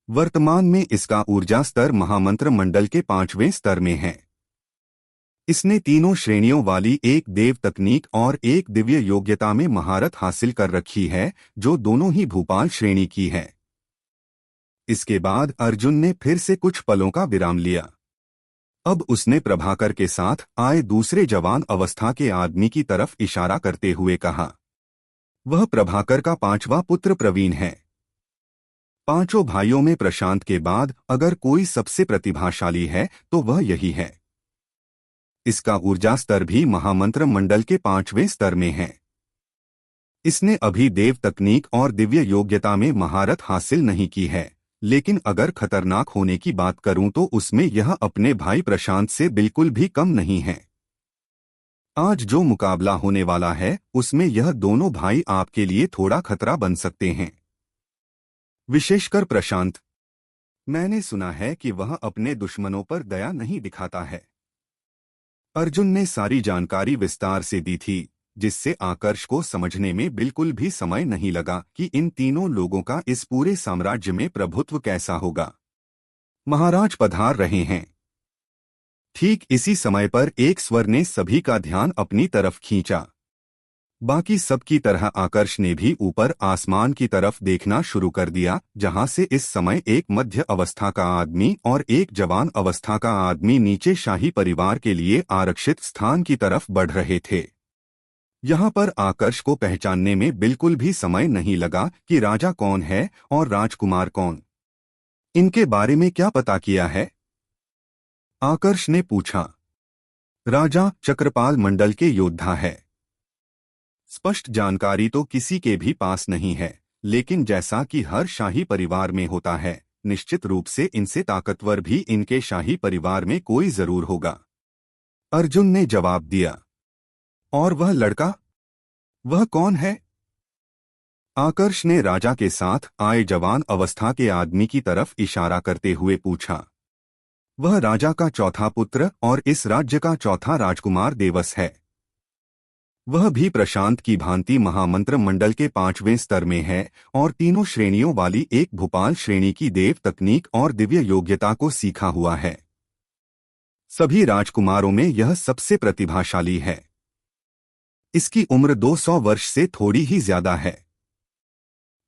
वर्तमान में इसका ऊर्जा स्तर महामंत्र मंडल के 5वें स्तर में है। इसने तीनों श्रेणियों वाली एक देव तकनीक और एक दिव्य योग्यता में महारत हासिल कर रखी है, जो दोनों ही भूपाल श्रेणी की है। इसके बाद अर्जुन ने फिर से कुछ पलों का विराम लिया। अब उसने प्रभाकर के साथ आए दूसरे जवान अवस्था के आदमी की तरफ इशारा करते हुए कहा। वह प्रभाकर का पांचवा पुत्र प्रवीण है। पांचों भाइयों में प्रशांत के बाद अगर कोई सबसे प्रतिभाशाली है तो वह यही है। इसका ऊर्जा स्तर भी महामंत्र मंडल के 5वें स्तर में है। इसने अभी देव तकनीक और दिव्य योग्यता में महारत हासिल नहीं की है, लेकिन अगर खतरनाक होने की बात करूं तो उसमें यह अपने भाई प्रशांत से बिल्कुल भी कम नहीं है। आज जो मुकाबला होने वाला है उसमें यह दोनों भाई आपके लिए थोड़ा खतरा बन सकते हैं, विशेषकर प्रशांत। मैंने सुना है कि वह अपने दुश्मनों पर दया नहीं दिखाता है। अर्जुन ने सारी जानकारी विस्तार से दी थी, जिससे आकर्ष को समझने में बिल्कुल भी समय नहीं लगा कि इन तीनों लोगों का इस पूरे साम्राज्य में प्रभुत्व कैसा होगा। महाराज पधार रहे हैं। ठीक इसी समय पर एक स्वर ने सभी का ध्यान अपनी तरफ खींचा। बाकी सबकी तरह आकर्ष ने भी ऊपर आसमान की तरफ देखना शुरू कर दिया, जहां से इस समय एक मध्य अवस्था का आदमी और एक जवान अवस्था का आदमी नीचे शाही परिवार के लिए आरक्षित स्थान की तरफ बढ़ रहे थे। यहां पर आकर्ष को पहचानने में बिल्कुल भी समय नहीं लगा कि राजा कौन है और राजकुमार कौन। इनके बारे में क्या पता किया है? आकर्ष ने पूछा। राजा चक्रपाल मंडल के योद्धा है। स्पष्ट जानकारी तो किसी के भी पास नहीं है, लेकिन जैसा कि हर शाही परिवार में होता है, निश्चित रूप से इनसे ताकतवर भी इनके शाही परिवार में कोई जरूर होगा। अर्जुन ने जवाब दिया। और वह लड़का, वह कौन है? आकर्ष ने राजा के साथ आए जवान अवस्था के आदमी की तरफ इशारा करते हुए पूछा। वह राजा का चौथा पुत्र और इस राज्य का चौथा राजकुमार देवस है। वह भी प्रशांत की भांति महामंत्र मंडल के 5वें स्तर में है और तीनों श्रेणियों वाली एक भोपाल श्रेणी की देव तकनीक और दिव्य योग्यता को सीखा हुआ है। सभी राजकुमारों में यह सबसे प्रतिभाशाली है। इसकी उम्र 200 वर्ष से थोड़ी ही ज्यादा है।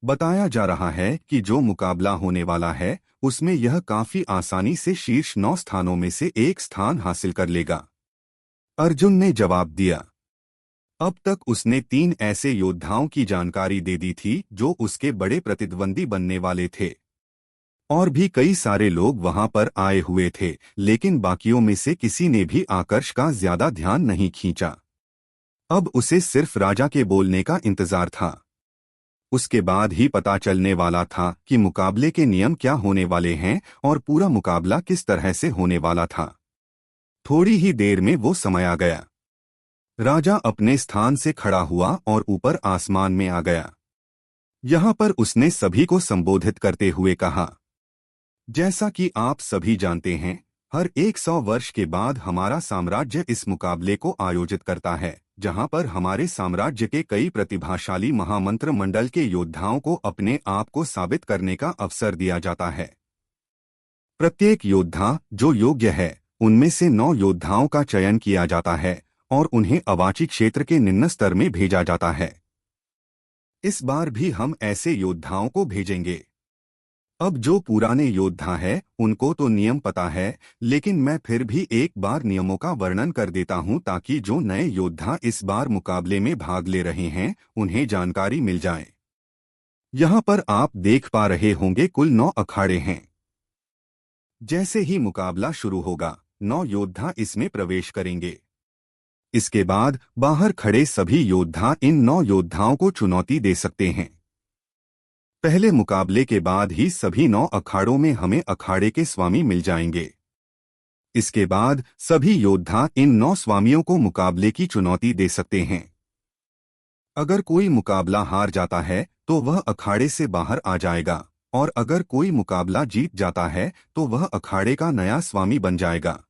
बताया जा रहा है कि जो मुकाबला होने वाला है उसमें यह काफी आसानी से शीर्ष 9 स्थानों में से एक स्थान हासिल कर लेगा। अर्जुन ने जवाब दिया। अब तक उसने 3 ऐसे योद्धाओं की जानकारी दे दी थी जो उसके बड़े प्रतिद्वंदी बनने वाले थे। और भी कई सारे लोग वहां पर आए हुए थे, लेकिन बाकियों में से किसी ने भी आकर्ष का ज्यादा ध्यान नहीं खींचा। अब उसे सिर्फ राजा के बोलने का इंतजार था। उसके बाद ही पता चलने वाला था कि मुकाबले के नियम क्या होने वाले हैं और पूरा मुकाबला किस तरह से होने वाला था। थोड़ी ही देर में वो समय आ गया। राजा अपने स्थान से खड़ा हुआ और ऊपर आसमान में आ गया। यहां पर उसने सभी को संबोधित करते हुए कहा। जैसा कि आप सभी जानते हैं, हर 100 वर्ष के बाद हमारा साम्राज्य इस मुकाबले को आयोजित करता है, जहां पर हमारे साम्राज्य के कई प्रतिभाशाली महामंत्र मंडल के योद्धाओं को अपने आप को साबित करने का अवसर दिया जाता है। प्रत्येक योद्धा जो योग्य है, उनमें से 9 योद्धाओं का चयन किया जाता है और उन्हें अवाची क्षेत्र के निम्न स्तर में भेजा जाता है। इस बार भी हम ऐसे योद्धाओं को भेजेंगे। अब जो पुराने योद्धा है उनको तो नियम पता है, लेकिन मैं फिर भी एक बार नियमों का वर्णन कर देता हूं ताकि जो नए योद्धा इस बार मुकाबले में भाग ले रहे हैं उन्हें जानकारी मिल जाए। यहां पर आप देख पा रहे होंगे कुल 9 अखाड़े हैं। जैसे ही मुकाबला शुरू होगा, 9 योद्धा इसमें प्रवेश करेंगे। इसके बाद बाहर खड़े सभी योद्धा इन 9 योद्धाओं को चुनौती दे सकते हैं। पहले मुकाबले के बाद ही सभी 9 अखाड़ों में हमें अखाड़े के स्वामी मिल जाएंगे। इसके बाद सभी योद्धा इन 9 स्वामियों को मुकाबले की चुनौती दे सकते हैं। अगर कोई मुकाबला हार जाता है तो वह अखाड़े से बाहर आ जाएगा, और अगर कोई मुकाबला जीत जाता है तो वह अखाड़े का नया स्वामी बन जाएगा।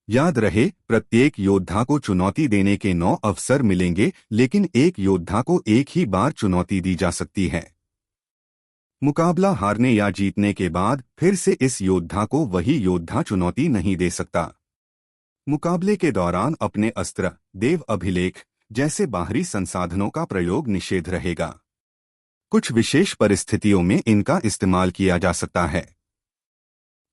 याद रहे, प्रत्येक योद्धा को चुनौती देने के 9 अवसर मिलेंगे, लेकिन एक योद्धा को एक ही बार चुनौती दी जा सकती है। मुकाबला हारने या जीतने के बाद फिर से इस योद्धा को वही योद्धा चुनौती नहीं दे सकता। मुकाबले के दौरान अपने अस्त्र, देव अभिलेख जैसे बाहरी संसाधनों का प्रयोग निषेध रहेगा। कुछ विशेष परिस्थितियों में इनका इस्तेमाल किया जा सकता है।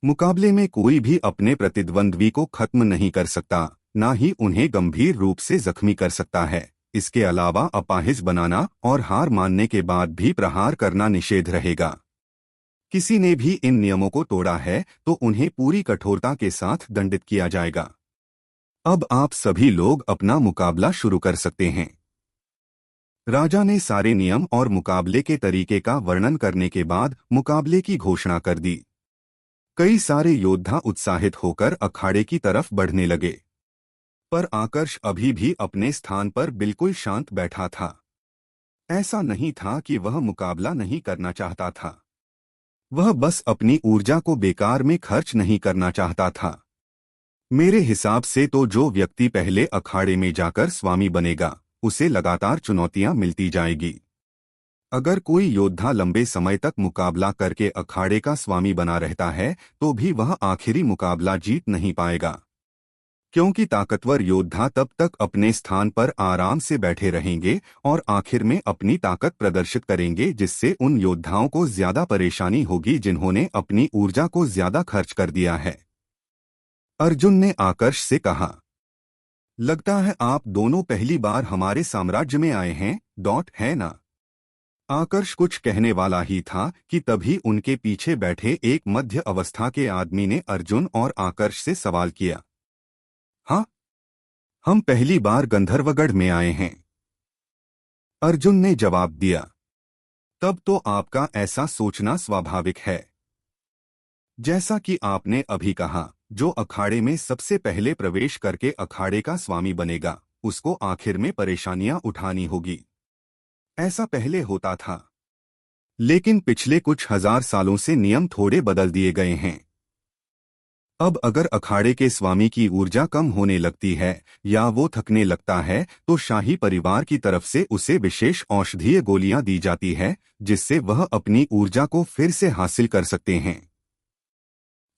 मुकाबले में कोई भी अपने प्रतिद्वंद्वी को खत्म नहीं कर सकता, ना ही उन्हें गंभीर रूप से जख्मी कर सकता है। इसके अलावा अपाहिज बनाना और हार मानने के बाद भी प्रहार करना निषेध रहेगा। किसी ने भी इन नियमों को तोड़ा है तो उन्हें पूरी कठोरता के साथ दंडित किया जाएगा। अब आप सभी लोग अपना मुकाबला शुरू कर सकते हैं। राजा ने सारे नियम और मुकाबले के तरीके का वर्णन करने के बाद मुकाबले की घोषणा कर दी। कई सारे योद्धा उत्साहित होकर अखाड़े की तरफ बढ़ने लगे, पर आकर्ष अभी भी अपने स्थान पर बिल्कुल शांत बैठा था। ऐसा नहीं था कि वह मुकाबला नहीं करना चाहता था, वह बस अपनी ऊर्जा को बेकार में खर्च नहीं करना चाहता था। मेरे हिसाब से तो जो व्यक्ति पहले अखाड़े में जाकर स्वामी बनेगा, उसे लगातार चुनौतियां मिलती जाएगी। अगर कोई योद्धा लंबे समय तक मुकाबला करके अखाड़े का स्वामी बना रहता है तो भी वह आखिरी मुकाबला जीत नहीं पाएगा, क्योंकि ताकतवर योद्धा तब तक अपने स्थान पर आराम से बैठे रहेंगे और आखिर में अपनी ताकत प्रदर्शित करेंगे, जिससे उन योद्धाओं को ज्यादा परेशानी होगी जिन्होंने अपनी ऊर्जा को ज्यादा खर्च कर दिया है। अर्जुन ने आकर्ष से कहा, लगता है आप दोनों पहली बार हमारे साम्राज्य में आए हैं, है ना? आकर्ष कुछ कहने वाला ही था कि तभी उनके पीछे बैठे एक मध्य अवस्था के आदमी ने अर्जुन और आकर्ष से सवाल किया। हाँ, हम पहली बार गंधर्वगढ़ में आए हैं, अर्जुन ने जवाब दिया। तब तो आपका ऐसा सोचना स्वाभाविक है। जैसा कि आपने अभी कहा, जो अखाड़े में सबसे पहले प्रवेश करके अखाड़े का स्वामी बनेगा, उसको आखिर में परेशानियां उठानी होगी। ऐसा पहले होता था, लेकिन पिछले कुछ हजार सालों से नियम थोड़े बदल दिए गए हैं। अब अगर अखाड़े के स्वामी की ऊर्जा कम होने लगती है या वो थकने लगता है तो शाही परिवार की तरफ से उसे विशेष औषधीय गोलियां दी जाती है, जिससे वह अपनी ऊर्जा को फिर से हासिल कर सकते हैं।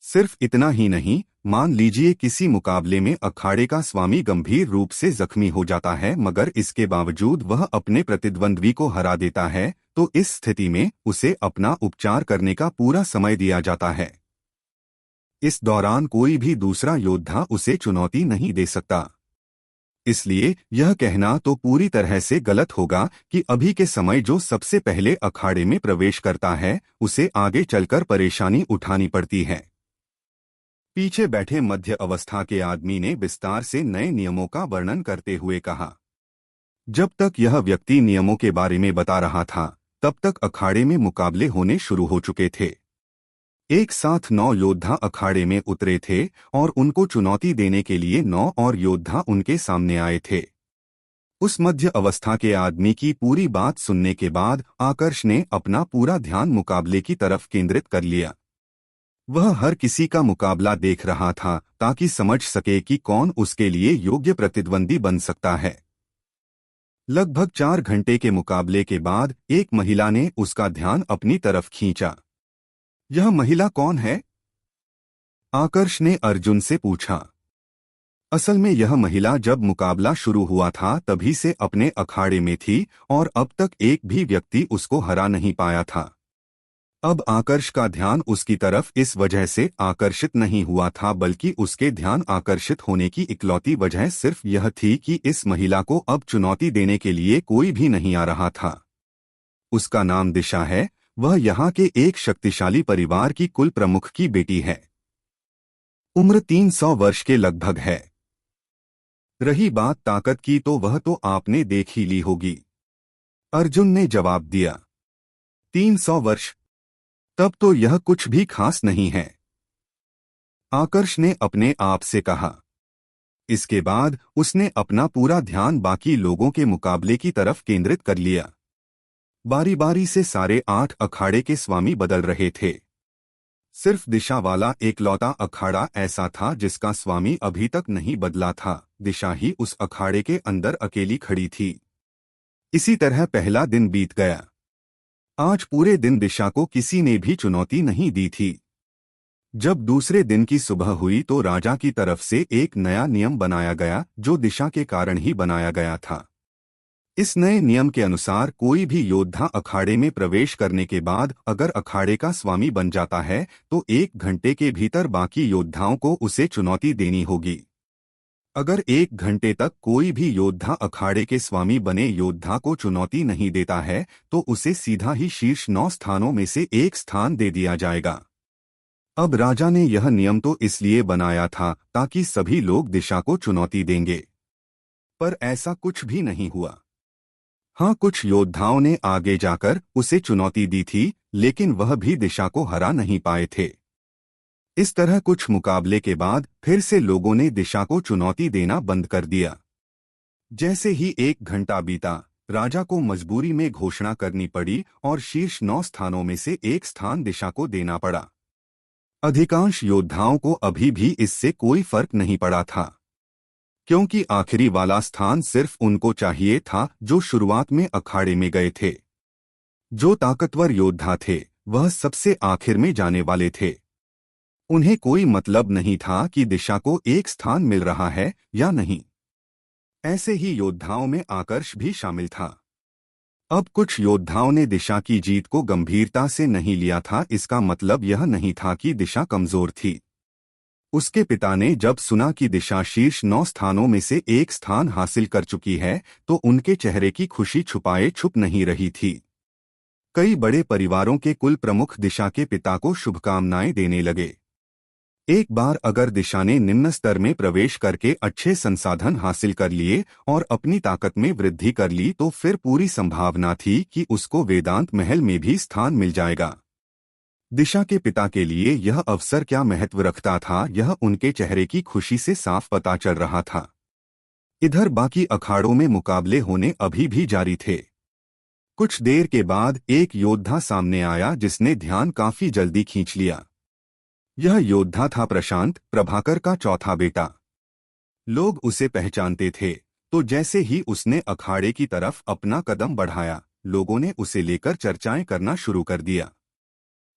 सिर्फ इतना ही नहीं, मान लीजिए किसी मुकाबले में अखाड़े का स्वामी गंभीर रूप से जख्मी हो जाता है मगर इसके बावजूद वह अपने प्रतिद्वंद्वी को हरा देता है, तो इस स्थिति में उसे अपना उपचार करने का पूरा समय दिया जाता है। इस दौरान कोई भी दूसरा योद्धा उसे चुनौती नहीं दे सकता। इसलिए यह कहना तो पूरी तरह से गलत होगा कि अभी के समय जो सबसे पहले अखाड़े में प्रवेश करता है उसे आगे चलकर परेशानी उठानी पड़ती है। पीछे बैठे मध्य अवस्था के आदमी ने विस्तार से नए नियमों का वर्णन करते हुए कहा। जब तक यह व्यक्ति नियमों के बारे में बता रहा था, तब तक अखाड़े में मुकाबले होने शुरू हो चुके थे। एक साथ 9 योद्धा अखाड़े में उतरे थे और उनको चुनौती देने के लिए 9 और योद्धा उनके सामने आए थे। उस मध्य अवस्था के आदमी की पूरी बात सुनने के बाद आकर्ष ने अपना पूरा ध्यान मुकाबले की तरफ केंद्रित कर लिया। वह हर किसी का मुकाबला देख रहा था ताकि समझ सके कि कौन उसके लिए योग्य प्रतिद्वंदी बन सकता है। लगभग 4 घंटे के मुकाबले के बाद एक महिला ने उसका ध्यान अपनी तरफ खींचा। यह महिला कौन है? आकर्ष ने अर्जुन से पूछा। असल में यह महिला जब मुकाबला शुरू हुआ था तभी से अपने अखाड़े में थी और अब तक एक भी व्यक्ति उसको हरा नहीं पाया था। अब आकर्ष का ध्यान उसकी तरफ इस वजह से आकर्षित नहीं हुआ था, बल्कि उसके ध्यान आकर्षित होने की इकलौती वजह सिर्फ यह थी कि इस महिला को अब चुनौती देने के लिए कोई भी नहीं आ रहा था। उसका नाम दिशा है। वह यहाँ के एक शक्तिशाली परिवार की कुल प्रमुख की बेटी है। उम्र 300 वर्ष के लगभग है। रही बात ताकत की तो वह तो आपने देख ही ली होगी, अर्जुन ने जवाब दिया। 300 वर्ष? तब तो यह कुछ भी खास नहीं है, आकर्ष ने अपने आप से कहा। इसके बाद उसने अपना पूरा ध्यान बाकी लोगों के मुकाबले की तरफ केंद्रित कर लिया। बारी बारी से सारे 8 अखाड़े के स्वामी बदल रहे थे। सिर्फ दिशा वाला एकलौता अखाड़ा ऐसा था जिसका स्वामी अभी तक नहीं बदला था। दिशा ही उस अखाड़े के अंदर अकेली खड़ी थी। इसी तरह पहला दिन बीत गया। आज पूरे दिन दिशा को किसी ने भी चुनौती नहीं दी थी। जब दूसरे दिन की सुबह हुई तो राजा की तरफ से एक नया नियम बनाया गया जो दिशा के कारण ही बनाया गया था। इस नए नियम के अनुसार कोई भी योद्धा अखाड़े में प्रवेश करने के बाद अगर अखाड़े का स्वामी बन जाता है तो 1 घंटे के भीतर बाकी योद्धाओं को उसे चुनौती देनी होगी। अगर 1 घंटे तक कोई भी योद्धा अखाड़े के स्वामी बने योद्धा को चुनौती नहीं देता है तो उसे सीधा ही शीर्ष 9 स्थानों में से एक स्थान दे दिया जाएगा। अब राजा ने यह नियम तो इसलिए बनाया था ताकि सभी लोग दिशा को चुनौती देंगे, पर ऐसा कुछ भी नहीं हुआ। हाँ, कुछ योद्धाओं ने आगे जाकर उसे चुनौती दी थी, लेकिन वह भी दिशा को हरा नहीं पाए थे। इस तरह कुछ मुकाबले के बाद फिर से लोगों ने दिशा को चुनौती देना बंद कर दिया। जैसे ही 1 घंटा बीता, राजा को मजबूरी में घोषणा करनी पड़ी और शीर्ष 9 स्थानों में से एक स्थान दिशा को देना पड़ा। अधिकांश योद्धाओं को अभी भी इससे कोई फर्क नहीं पड़ा था, क्योंकि आखिरी वाला स्थान सिर्फ उनको चाहिए था जो शुरुआत में अखाड़े में गए थे। जो ताकतवर योद्धा थे वह सबसे आखिर में जाने वाले थे। उन्हें कोई मतलब नहीं था कि दिशा को एक स्थान मिल रहा है या नहीं। ऐसे ही योद्धाओं में आकर्ष भी शामिल था। अब कुछ योद्धाओं ने दिशा की जीत को गंभीरता से नहीं लिया था। इसका मतलब यह नहीं था कि दिशा कमजोर थी। उसके पिता ने जब सुना कि दिशा शीर्ष 9 स्थानों में से एक स्थान हासिल कर चुकी है तो उनके चेहरे की खुशी छुपाए छुप नहीं रही थी। कई बड़े परिवारों के कुल प्रमुख दिशा के पिता को शुभकामनाएं देने लगे। एक बार अगर दिशा ने निम्न स्तर में प्रवेश करके अच्छे संसाधन हासिल कर लिए और अपनी ताकत में वृद्धि कर ली तो फिर पूरी संभावना थी कि उसको वेदांत महल में भी स्थान मिल जाएगा। दिशा के पिता के लिए यह अवसर क्या महत्व रखता था, यह उनके चेहरे की खुशी से साफ पता चल रहा था। इधर बाकी अखाड़ों में मुकाबले होने अभी भी जारी थे। कुछ देर के बाद एक योद्धा सामने आया जिसने ध्यान काफी जल्दी खींच लिया। यह योद्धा था प्रशांत, प्रभाकर का चौथा बेटा। लोग उसे पहचानते थे, तो जैसे ही उसने अखाड़े की तरफ अपना कदम बढ़ाया, लोगों ने उसे लेकर चर्चाएं करना शुरू कर दिया।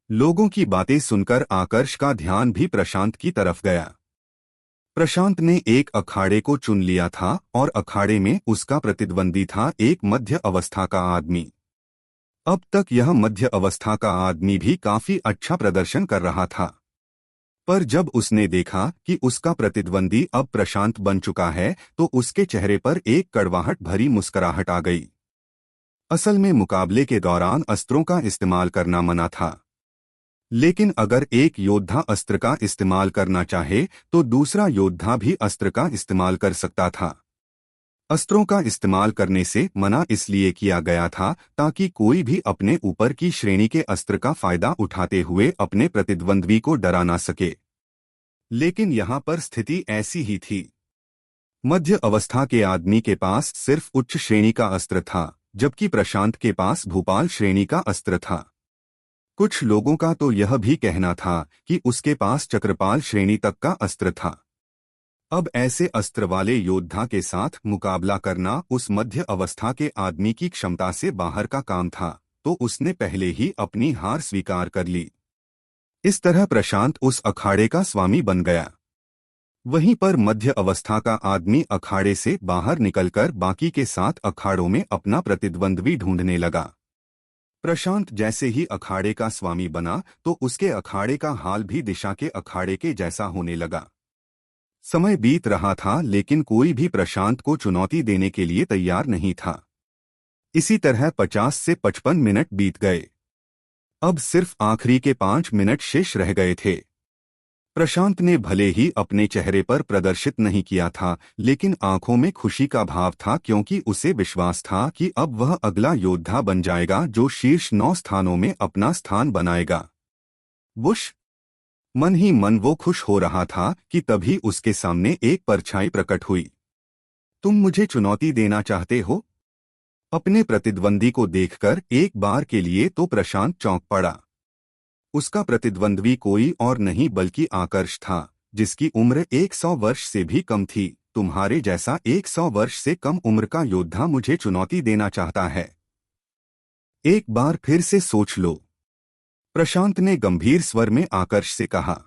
लोगों की बातें सुनकर आकर्ष का ध्यान भी प्रशांत की तरफ गया। प्रशांत ने एक अखाड़े को चुन लिया था और अखाड़े में उसका प्रतिद्वंदी था एक मध्य अवस्था का आदमी। अब तक यह मध्य अवस्था का आदमी भी काफी अच्छा प्रदर्शन कर रहा था, पर जब उसने देखा कि उसका प्रतिद्वंदी अब प्रशांत बन चुका है तो उसके चेहरे पर एक कड़वाहट भरी मुस्कुराहट आ गई। असल में मुकाबले के दौरान अस्त्रों का इस्तेमाल करना मना था, लेकिन अगर एक योद्धा अस्त्र का इस्तेमाल करना चाहे तो दूसरा योद्धा भी अस्त्र का इस्तेमाल कर सकता था। अस्त्रों का इस्तेमाल करने से मना इसलिए किया गया था ताकि कोई भी अपने ऊपर की श्रेणी के अस्त्र का फायदा उठाते हुए अपने प्रतिद्वंद्वी को डरा ना सके। लेकिन यहाँ पर स्थिति ऐसी ही थी। मध्य अवस्था के आदमी के पास सिर्फ उच्च श्रेणी का अस्त्र था, जबकि प्रशांत के पास भूपाल श्रेणी का अस्त्र था। कुछ लोगों का तो यह भी कहना था कि उसके पास चक्रपाल श्रेणी तक का अस्त्र था। अब ऐसे अस्त्र वाले योद्धा के साथ मुकाबला करना उस मध्य अवस्था के आदमी की क्षमता से बाहर का काम था, तो उसने पहले ही अपनी हार स्वीकार कर ली। इस तरह प्रशांत उस अखाड़े का स्वामी बन गया। वहीं पर मध्य अवस्था का आदमी अखाड़े से बाहर निकलकर बाकी के 7 अखाड़ों में अपना प्रतिद्वंद्वी ढूंढने लगा। प्रशांत जैसे ही अखाड़े का स्वामी बना तो उसके अखाड़े का हाल भी दिशा के अखाड़े के जैसा होने लगा। समय बीत रहा था लेकिन कोई भी प्रशांत को चुनौती देने के लिए तैयार नहीं था। इसी तरह 50 से 55 मिनट बीत गए। अब सिर्फ आखिरी के 5 मिनट शेष रह गए थे। प्रशांत ने भले ही अपने चेहरे पर प्रदर्शित नहीं किया था, लेकिन आंखों में खुशी का भाव था, क्योंकि उसे विश्वास था कि अब वह अगला योद्धा बन जाएगा जो शीर्ष 9 स्थानों में अपना स्थान बनाएगा। वुश! मन ही मन वो खुश हो रहा था कि तभी उसके सामने एक परछाई प्रकट हुई। तुम मुझे चुनौती देना चाहते हो? अपने प्रतिद्वंदी को देखकर एक बार के लिए तो प्रशांत चौंक पड़ा। उसका प्रतिद्वंद्वी कोई और नहीं बल्कि आकर्ष था, जिसकी उम्र 100 वर्ष से भी कम थी। तुम्हारे जैसा 100 वर्ष से कम उम्र का योद्धा मुझे चुनौती देना चाहता है? एक बार फिर से सोच लो, प्रशांत ने गंभीर स्वर में आकर्ष से कहा।